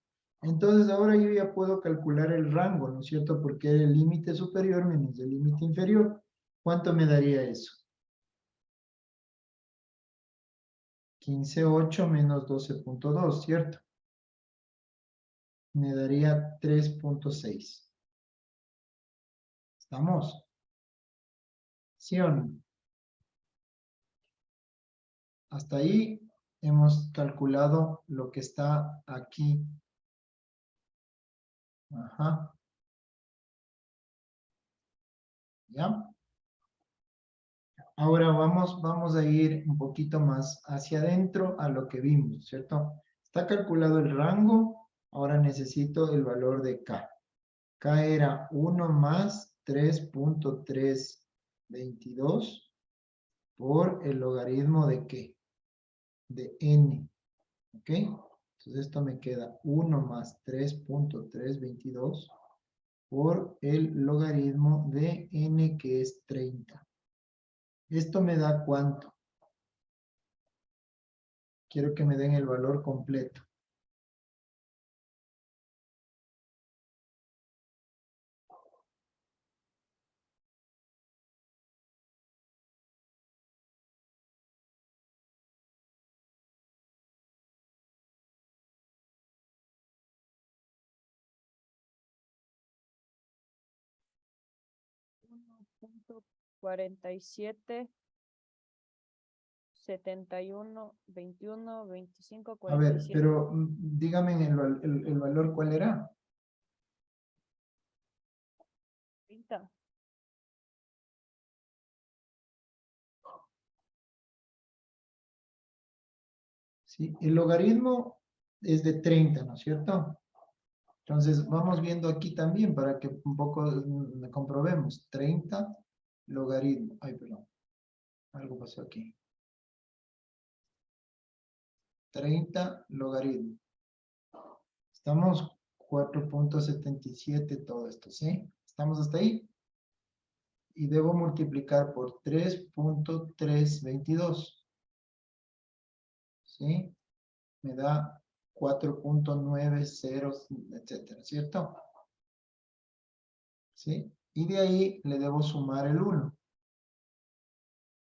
Entonces ahora yo ya puedo calcular el rango, ¿no es cierto? Porque el límite superior menos el límite inferior. ¿Cuánto me daría eso? 15.8 menos 12.2, ¿cierto? Me daría 3.6. ¿Estamos? ¿Sí o no? Hasta ahí hemos calculado lo que está aquí. Ajá. ¿Ya? Ahora vamos a ir un poquito más hacia adentro a lo que vimos, ¿cierto? Está calculado el rango, ahora necesito el valor de K. K era 1 más 3.322 por el logaritmo de ¿qué? De N, ¿ok? Entonces esto me queda 1 más 3.322 por el logaritmo de N, que es 30. ¿Esto me da cuánto? Quiero que me den el valor completo. Punto 47, 71, 21, 25, A ver, 47. pero dígame el valor, ¿cuál era? 30. ¿Sí? El logaritmo es de 30, ¿no es cierto? Entonces, vamos viendo aquí también para que un poco comprobemos. 30 logaritmo. Ay, perdón. Algo pasó aquí. 30 logaritmo. Estamos 4.77 todo esto, ¿sí? ¿Estamos hasta ahí? Y debo multiplicar por 3.322. ¿Sí? Me da 4.90, etcétera, ¿cierto? ¿Sí? Y de ahí le debo sumar el 1.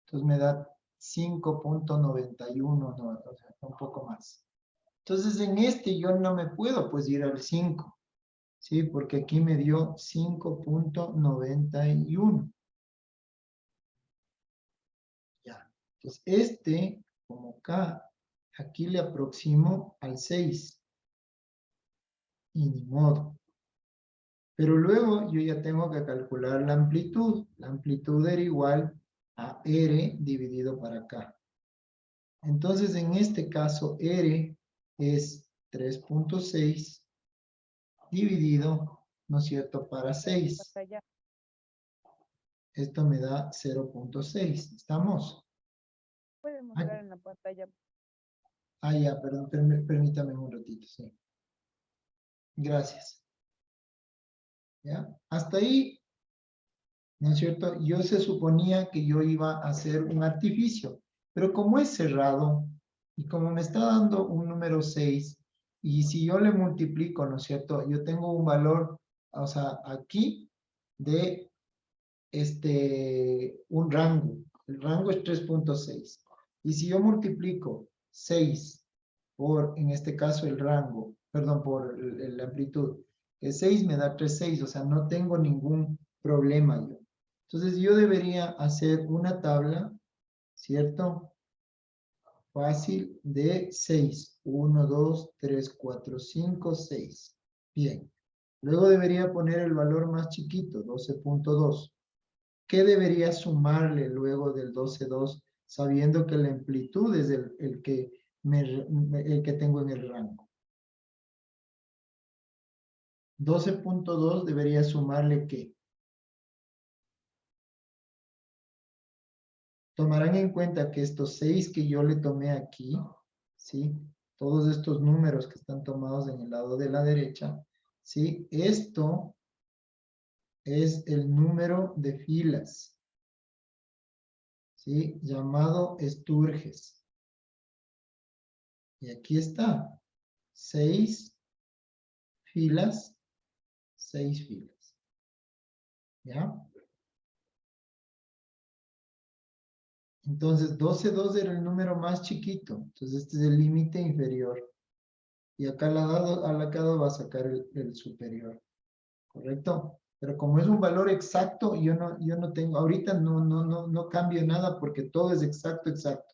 Entonces me da 5.91, no, o sea, un poco más. Entonces en este yo no me puedo pues ir al 5, ¿sí? Porque aquí me dio 5.91. Ya. Entonces este, como acá, aquí le aproximo al 6. Y ni modo. Pero luego yo ya tengo que calcular la amplitud. La amplitud era igual a R dividido para acá. Entonces, en este caso, R es 3.6 dividido, ¿no es cierto?, para 6. Pantalla. Esto me da 0.6. ¿Estamos? Puede mostrar en la pantalla. Ya, perdón, permítame un ratito, sí. Gracias. ¿Ya? Hasta ahí ¿no es cierto? Yo se suponía que yo iba a hacer un artificio, pero como es cerrado y como me está dando un número 6, y si yo le multiplico, ¿no es cierto? Yo tengo un valor, o sea, aquí de un rango. El rango es 3.6. Y si yo multiplico 6 por, en este caso, el rango, perdón, por la amplitud, que 6 me da 3,6, o sea, no tengo ningún problema yo. Entonces yo debería hacer una tabla, ¿cierto? Fácil de 6. 1, 2, 3, 4, 5, 6. Bien. Luego debería poner el valor más chiquito, 12.2. ¿Qué debería sumarle luego del 12.2, sabiendo que la amplitud es el que tengo en el rango? 12.2 debería sumarle ¿qué? Tomarán en cuenta que estos 6 que yo le tomé aquí, ¿sí? Todos estos números que están tomados en el lado de la derecha, ¿sí? Esto es el número de filas, ¿sí? Llamado Sturges. Y aquí está, 6 filas, 6 filas. ¿Ya? Entonces, 12.2 era el número más chiquito. Entonces, este es el límite inferior. Y acá al lado va a sacar el superior. ¿Correcto? Pero como es un valor exacto, yo no tengo, ahorita no cambio nada porque todo es exacto, exacto.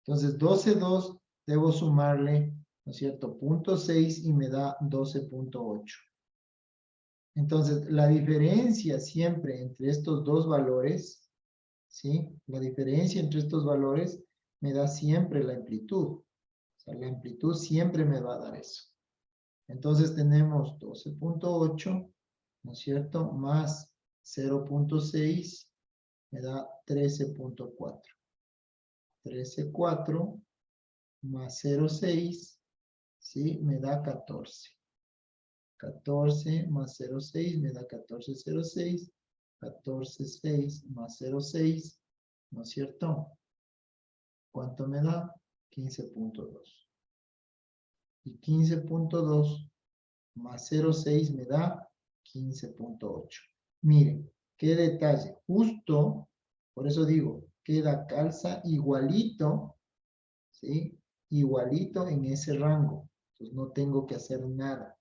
Entonces, 12.2 debo sumarle, ¿no es cierto? 0.6 y me da 12.8. Entonces, la diferencia siempre entre estos dos valores, ¿sí? La diferencia entre estos valores me da siempre la amplitud. O sea, la amplitud siempre me va a dar eso. Entonces tenemos 12.8, ¿no es cierto? Más 0.6 me da 13.4. 13.4 más 0.6, ¿sí? Me da 14. 14 más 0.6 me da 14.06. 14.6 más 0.6, ¿no es cierto? ¿Cuánto me da? 15.2. Y 15.2 más 0.6 me da 15.8. Miren, qué detalle. Justo, por eso digo, queda calza igualito, ¿sí? Igualito en ese rango. Entonces no tengo que hacer nada,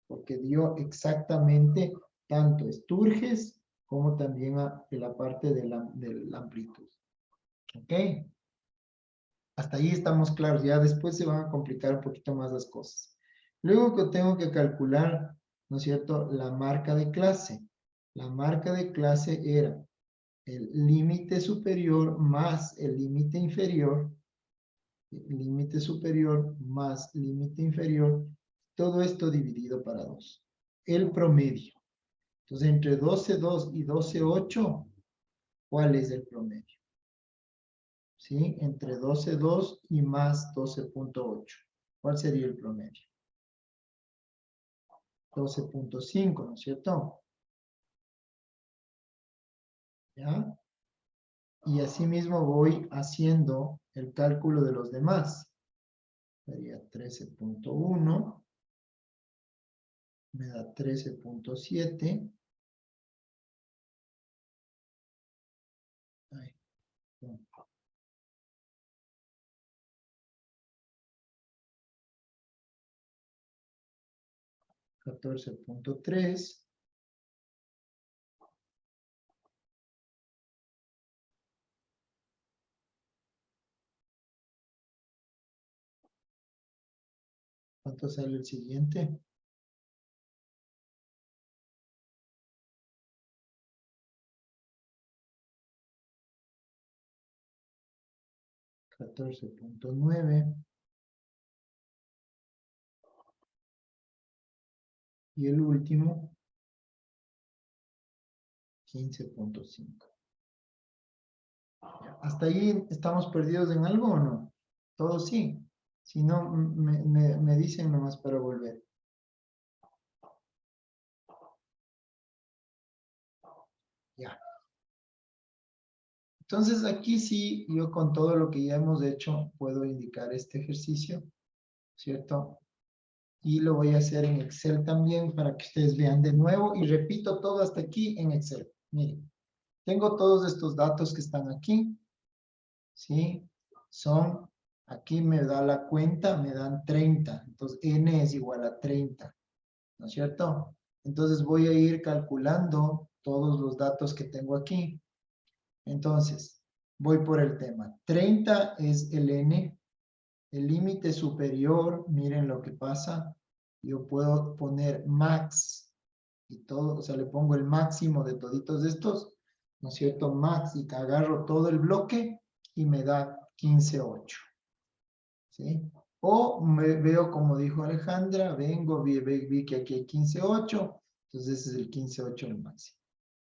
porque dio exactamente tanto Sturges como también la parte de la amplitud. ¿Ok? Hasta ahí estamos claros, ya después se van a complicar un poquito más las cosas. Luego que tengo que calcular, ¿no es cierto?, la marca de clase. La marca de clase era el límite superior más el límite inferior, límite superior más límite inferior, todo esto dividido para 2. El promedio. Entonces, entre 12.2 y 12.8, ¿cuál es el promedio? ¿Sí? Entre 12.2 y más 12.8. ¿Cuál sería el promedio? 12.5, ¿no es cierto? ¿Ya? Y asimismo voy haciendo el cálculo de los demás. Sería 13.1, me da 13.7. 14.3. ¿Cuánto sale el siguiente? 14.9. Y el último, 15.5. ¿Hasta ahí estamos perdidos en algo o no? Todo sí. Si no, me dicen nomás para volver. Ya. Entonces aquí sí, yo con todo lo que ya hemos hecho, puedo indicar este ejercicio, ¿cierto? Y lo voy a hacer en Excel también para que ustedes vean de nuevo. Y repito todo hasta aquí en Excel. Miren, tengo todos estos datos que están aquí, ¿sí? Son, aquí me da la cuenta, me dan 30. Entonces, N es igual a 30, ¿no es cierto? Entonces, voy a ir calculando todos los datos que tengo aquí. Entonces, voy por el tema. 30 es el N, el límite superior, miren lo que pasa. Yo puedo poner max y todo, o sea, le pongo el máximo de toditos estos, ¿no es cierto? Max y agarro todo el bloque y me da 15,8, ¿sí? O veo como dijo Alejandra, vengo, vi que aquí hay 15,8, entonces ese es el 15,8 el máximo.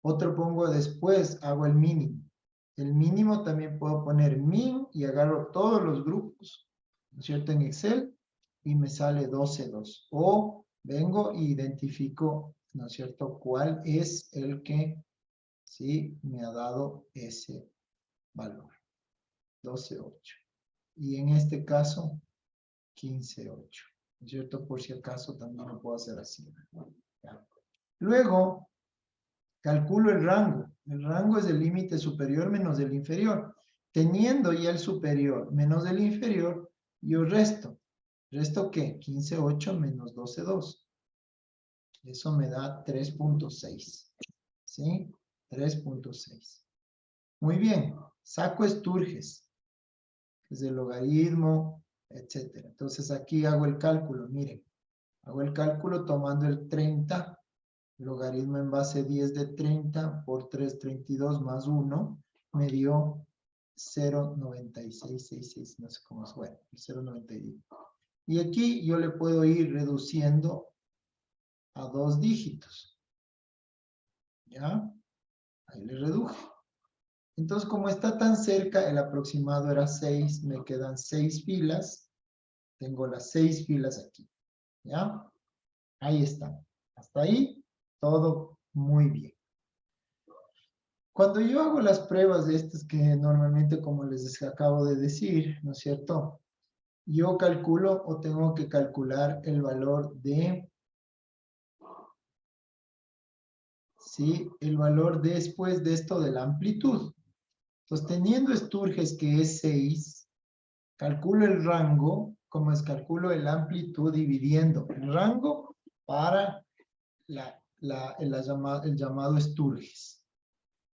Otro pongo después, hago el mínimo. El mínimo también puedo poner min y agarro todos los grupos, ¿no es cierto? En Excel y me sale 12,2. O vengo e identifico, ¿no es cierto? ¿Cuál es el que sí me ha dado ese valor? 12,8. Y en este caso, 15,8. ¿No es cierto? Por si acaso también lo puedo hacer así. ¿Ya? Luego, calculo el rango. El rango es el límite superior menos el inferior. Teniendo ya el superior menos el inferior, yo resto. ¿Resto qué? 15,8 menos 12,2. Eso me da 3,6. ¿Sí? 3,6. Muy bien. Saco Sturges, que es el logaritmo, etc. Entonces aquí hago el cálculo. Miren, hago el cálculo tomando el 30. Logaritmo en base 10 de 30 por 3, 32 más 1 me dio 0,9666, no sé cómo es, bueno, 0,92. Y aquí yo le puedo ir reduciendo a 2 dígitos. ¿Ya? Ahí le reduje. Entonces, como está tan cerca, el aproximado era 6, me quedan 6 filas. Tengo las 6 filas aquí. ¿Ya? Ahí está. Hasta ahí, todo muy bien. Cuando yo hago las pruebas de estas que normalmente, como les acabo de decir, ¿no es cierto? Yo calculo o tengo que calcular el valor de, ¿sí? El valor después de esto de la amplitud. Entonces, teniendo Sturges que es 6, calculo el rango, como es calculo la amplitud dividiendo el rango para el llamado Sturges.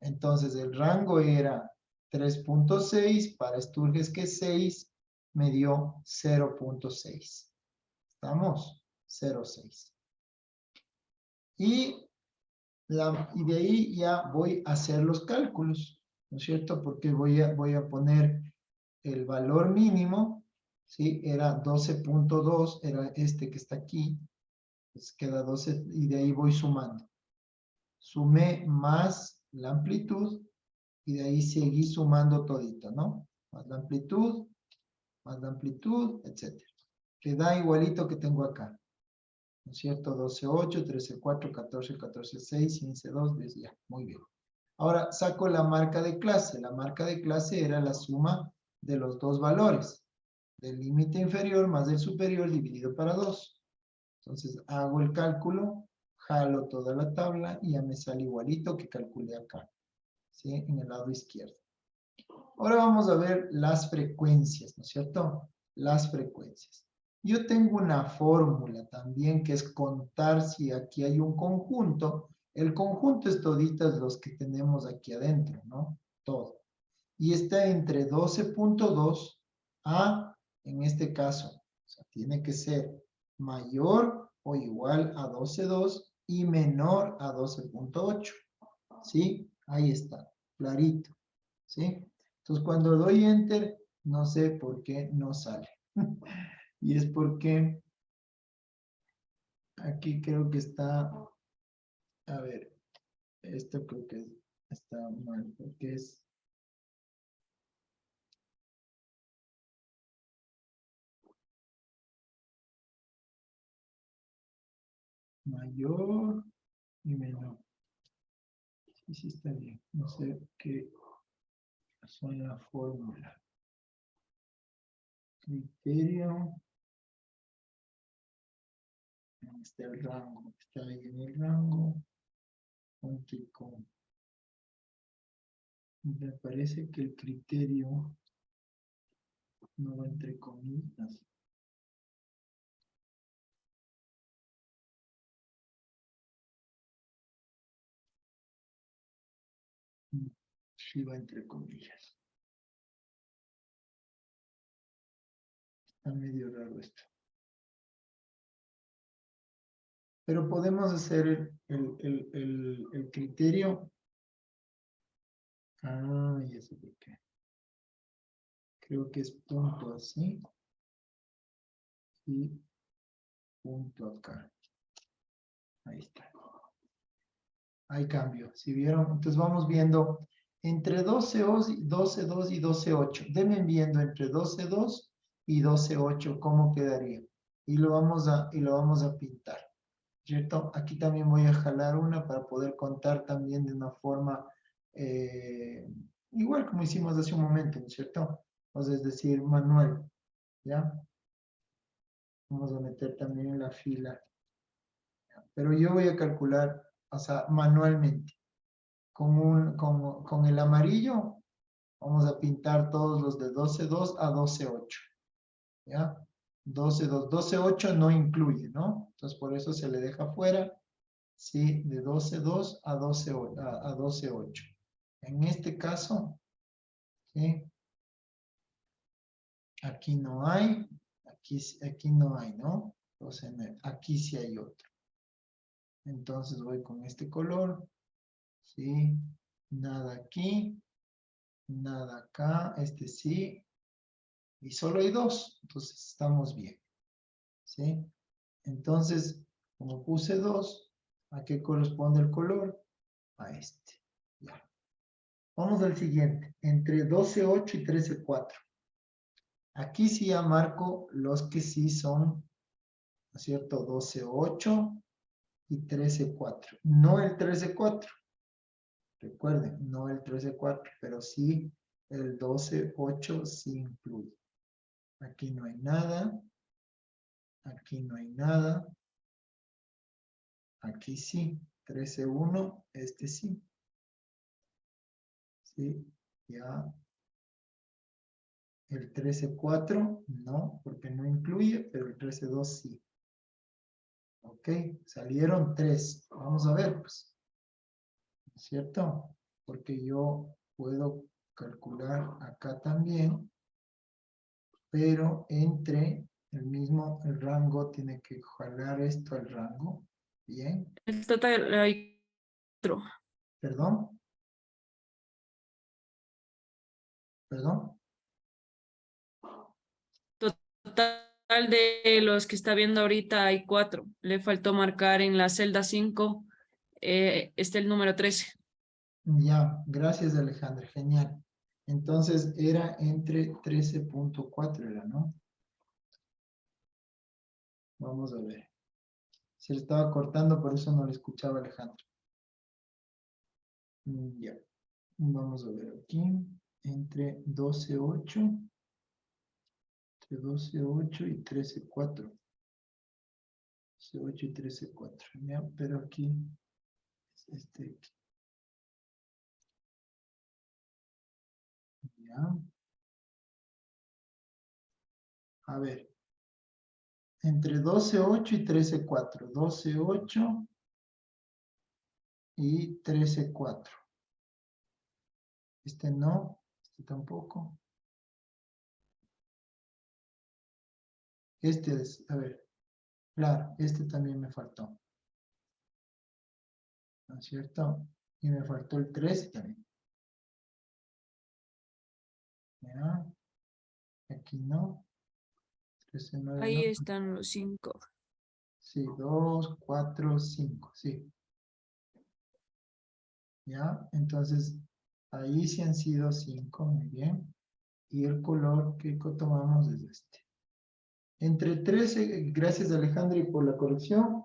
Entonces, el rango era 3,6, para Sturges que es 6, me dio 0,6. ¿Estamos? 0,6. Y de ahí ya voy a hacer los cálculos, ¿no es cierto? Porque voy a poner el valor mínimo, ¿sí? Era 12,2, era este que está aquí, pues queda 12, y de ahí voy sumando. Sumé más la amplitud, y de ahí seguí sumando todito, ¿no? Más la amplitud, etc. Que da igualito que tengo acá, ¿no es cierto? 12,8, 13,4, 14, 14,6, 15,2, 10, ya, muy bien. Ahora saco la marca de clase. La marca de clase era la suma de los dos valores, del límite inferior más del superior dividido para 2. Entonces hago el cálculo, jalo toda la tabla y ya me sale igualito que calculé acá, ¿sí? En el lado izquierdo. Ahora vamos a ver las frecuencias, ¿no es cierto? Las frecuencias. Yo tengo una fórmula también que es contar si aquí hay un conjunto. El conjunto es toditas los que tenemos aquí adentro, ¿no? Todo. Y está entre 12,2 a, en este caso, o sea, tiene que ser mayor o igual a 12,2 y menor a 12,8. ¿Sí? Ahí está, clarito. ¿Sí? Entonces, cuando doy Enter, no sé por qué no sale. Y es porque aquí creo que está, a ver, esto creo que está mal, porque es mayor y menor. Sí, sí está bien. No sé qué. Son la fórmula. Criterio. Está el rango. Está ahí en el rango. Punto y coma. Me parece que el criterio no va entre comillas. Sí va entre comillas. Está medio raro esto. Pero podemos hacer el criterio. Ah, ya sé por qué. Creo que es punto así. Y punto acá. Ahí está. Hay cambio. ¿Sí vieron? Entonces vamos viendo entre 12.2 y 12.8. Denme viendo entre 12.2 y 12.8 cómo quedaría. Y lo vamos a pintar. ¿Cierto? Aquí también voy a jalar una para poder contar también de una forma igual como hicimos hace un momento, ¿no es cierto? Es decir, manual. ¿Ya? Vamos a meter también en la fila. Pero yo voy a calcular, o sea, manualmente. Con el amarillo vamos a pintar todos los de 12.2 a 12.8. ¿Ya? 12.2, 12.8 no incluye, ¿no? Entonces por eso se le deja fuera, ¿sí? De 12.2 a 12.8. En este caso, ¿sí? Aquí no hay, aquí no hay, ¿no? Entonces aquí sí hay otro. Entonces voy con este color, ¿sí? Nada aquí, nada acá, este sí, y solo hay dos, entonces estamos bien, ¿sí? Entonces, como puse dos, ¿a qué corresponde el color? A este, ya. Vamos al siguiente, entre 12.8 y 13.4. Aquí sí ya marco los que sí son, ¿no es cierto? 12.8 y 13.4. No el 13.4. Recuerden, no el 13.4, pero sí el 12.8 sí incluye. Aquí no hay nada. Aquí no hay nada. Aquí sí. 13.1, este sí. Sí, ya. El 13.4 no, porque no incluye, pero el 13.2 sí. Ok, salieron 3. Vamos a ver, pues. ¿No es cierto? Porque yo puedo calcular acá también, pero entre el rango tiene que jalar esto al rango. Bien. El total hay 4. Perdón. Perdón. Total de los que está viendo ahorita hay 4. Le faltó marcar en la celda 5, está el número 13. Ya, gracias Alejandra, genial. Entonces era entre 13.4 era, ¿no? Vamos a ver. Se le estaba cortando, por eso no le escuchaba Alejandra. Ya. Vamos a ver aquí. Entre 12.8. Entre 12.8 y 13.4. 12.8 y 13.4. Ya, pero aquí es este. Ya. A ver. Entre 12.8 y 13.4. 12.8 y 13.4. Este no, este tampoco. Este es, a ver, claro, este también me faltó. ¿No es cierto? Y me faltó el 13 también. ¿Ya? Aquí no. 13.9 Ahí no. están los 5. Sí, 2, 4, 5, sí. ¿Ya? Entonces, ahí sí han sido 5, muy bien. Y el color que tomamos es este. Entre 13, gracias Alejandra y por la corrección,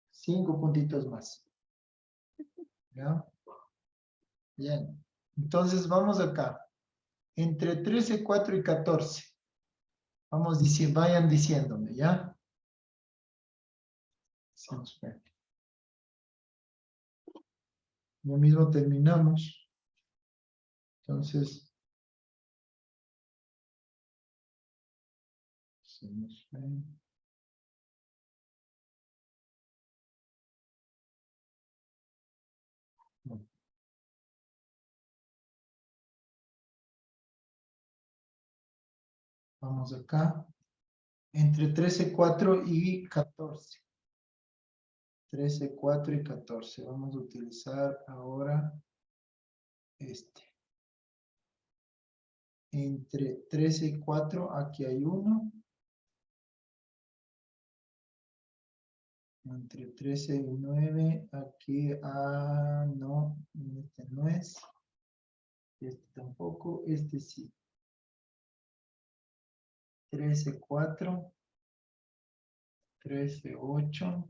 5 puntitos más. ¿Ya? Bien. Entonces vamos acá. Entre 13, 4 y 14. Vamos diciendo, vayan diciéndome, ¿ya? Sí, espera. Ya mismo terminamos. Entonces, se nos fue. No. Vamos acá. Entre 13, 4 y 14. 13, 4 y 14. Vamos a utilizar ahora este. Entre 13 y 4, aquí hay uno. Entre 13 y 9, aquí, no, este no es. Este tampoco, este sí. 13, 4. 13, 8.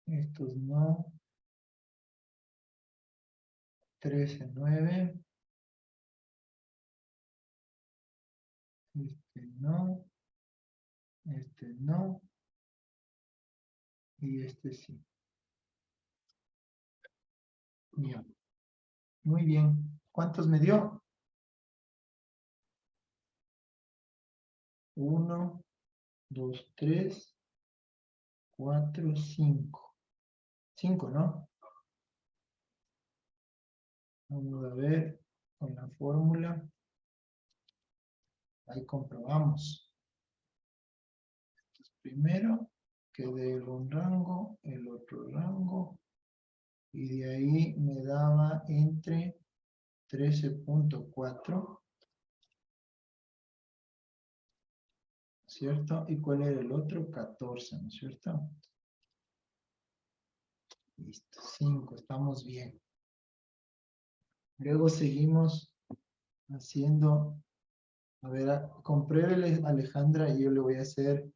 Estos no. 13, 9. Este no. Este no. Y este sí. Bien. Muy bien. ¿Cuántos me dio? 1, 2, 3, 4, 5. 5, ¿no? Vamos a ver con la fórmula. Ahí comprobamos. Primero, que de un rango, el otro rango. Y de ahí me daba entre 13.4. ¿Cierto? ¿Y cuál era el otro? 14, ¿no es cierto? Listo, 5, estamos bien. Luego seguimos haciendo, a ver, compruébele Alejandra y yo le voy a hacer,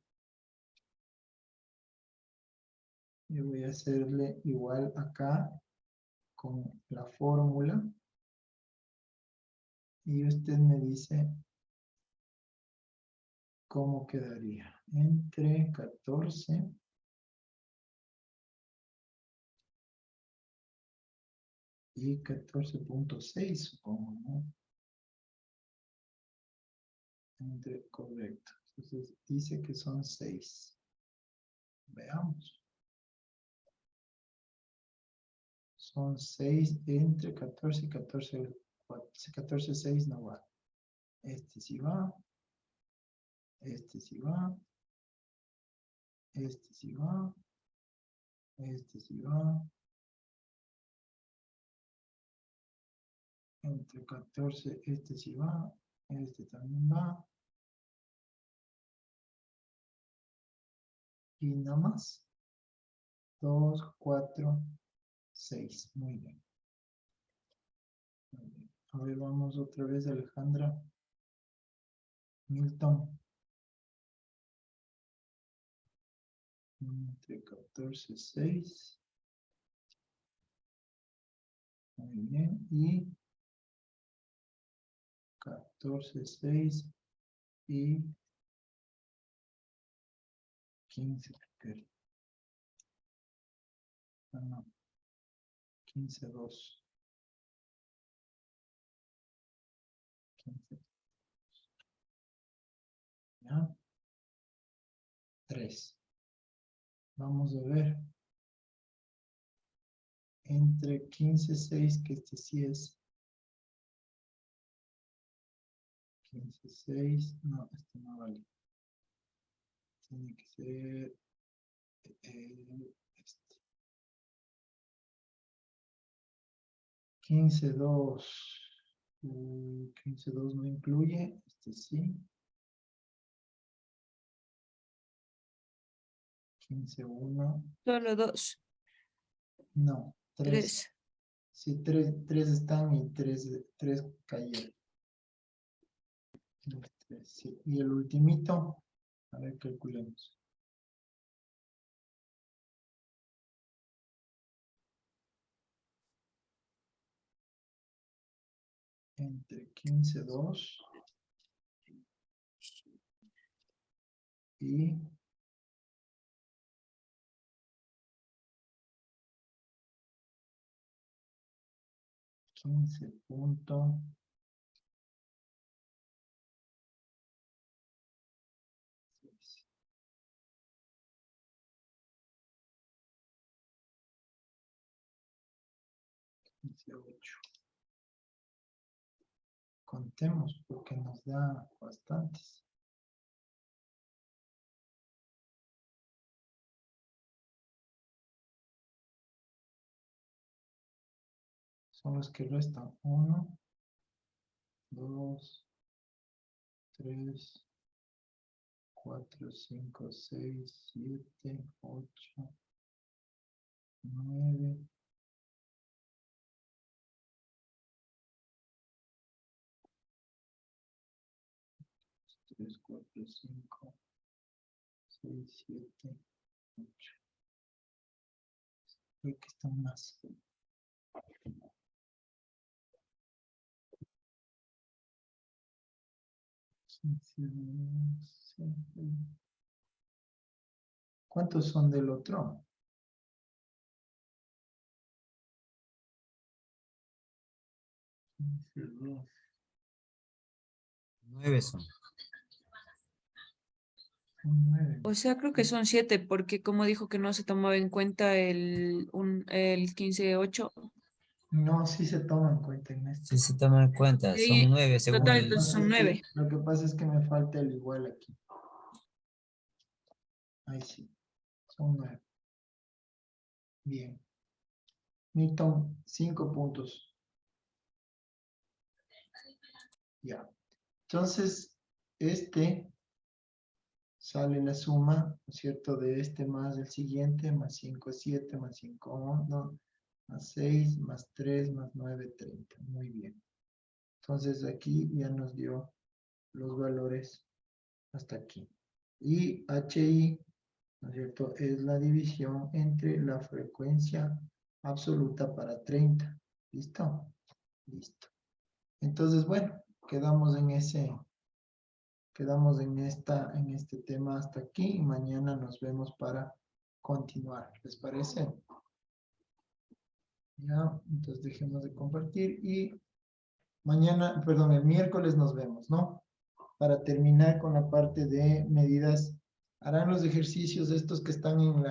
yo voy a hacerle igual acá con la fórmula. Y usted me dice cómo quedaría. Entre 14 y 14.6, supongo, ¿no? Correcto. Entonces dice que son 6. Veamos. Son 6 entre 14 y 14. 14, 6 no va. Este sí va. Este sí va. Este sí va. Este sí va. Entre 14, este sí va. Este también va. Y nada más. 2, 4, 6. Muy bien. Muy bien. A ver, vamos otra vez, Alejandra. Milton. Entre 14, 6. Muy bien. Y 14, 6 y 15. No, 15, 2. 15. ¿Ya? 3. Vamos a ver. Entre 15, 6, que este sí es. 15, 6. No, este no vale. Tiene que ser este. 15, 2. 15, 2 no incluye. Este sí. 15, 1. Solo 2, No, 3. 3. Sí, 3 están y 3 cayeron. Sí. Y el ultimito, a ver, calculemos. entre 15.2 y 15.6. Contemos porque nos da bastantes. Son los que restan. 1, 2, 3, 4, 5, 6, 7, 8, 9. 3, 4, 5, 6, 7, 8. Creo que están más. ¿Cuántos son del otro? Nueve son. Son 9. O sea, creo que son 7, porque como dijo que no se tomaba en cuenta el 15.8. No, sí se toma en cuenta en esto. Sí, se toma en cuenta. Son Sí, 9 según total, el... entonces son 9. Lo que pasa es que me falta el igual aquí. Ahí sí. Son 9. Bien. Newton, 5 puntos. Ya. Entonces, este sale la suma, ¿no es cierto? De este más el siguiente, más 5, 7, más 5, 1, más 6, más 3, más 9, 30. Muy bien. Entonces, aquí ya nos dio los valores hasta aquí. Y HI, ¿no es cierto? Es la división entre la frecuencia absoluta para 30. ¿Listo? Listo. Entonces, bueno, quedamos en este tema hasta aquí y mañana nos vemos para continuar. ¿Les parece? Ya, entonces dejemos de compartir y mañana, perdón, el miércoles nos vemos, ¿no? Para terminar con la parte de medidas, harán los ejercicios estos que están en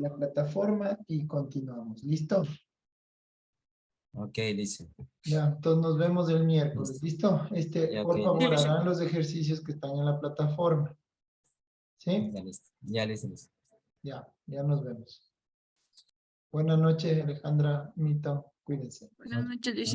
la plataforma y continuamos. ¿Listo? Ok, listo. Ya, entonces nos vemos el miércoles. ¿Listo? Ya, Por ok. favor, Listo. harán los ejercicios que están en la plataforma. ¿Sí? Ya listo. Ya listo. Listo. Ya nos vemos. Buenas noches, Alejandra, Mito, cuídense. Buenas noches,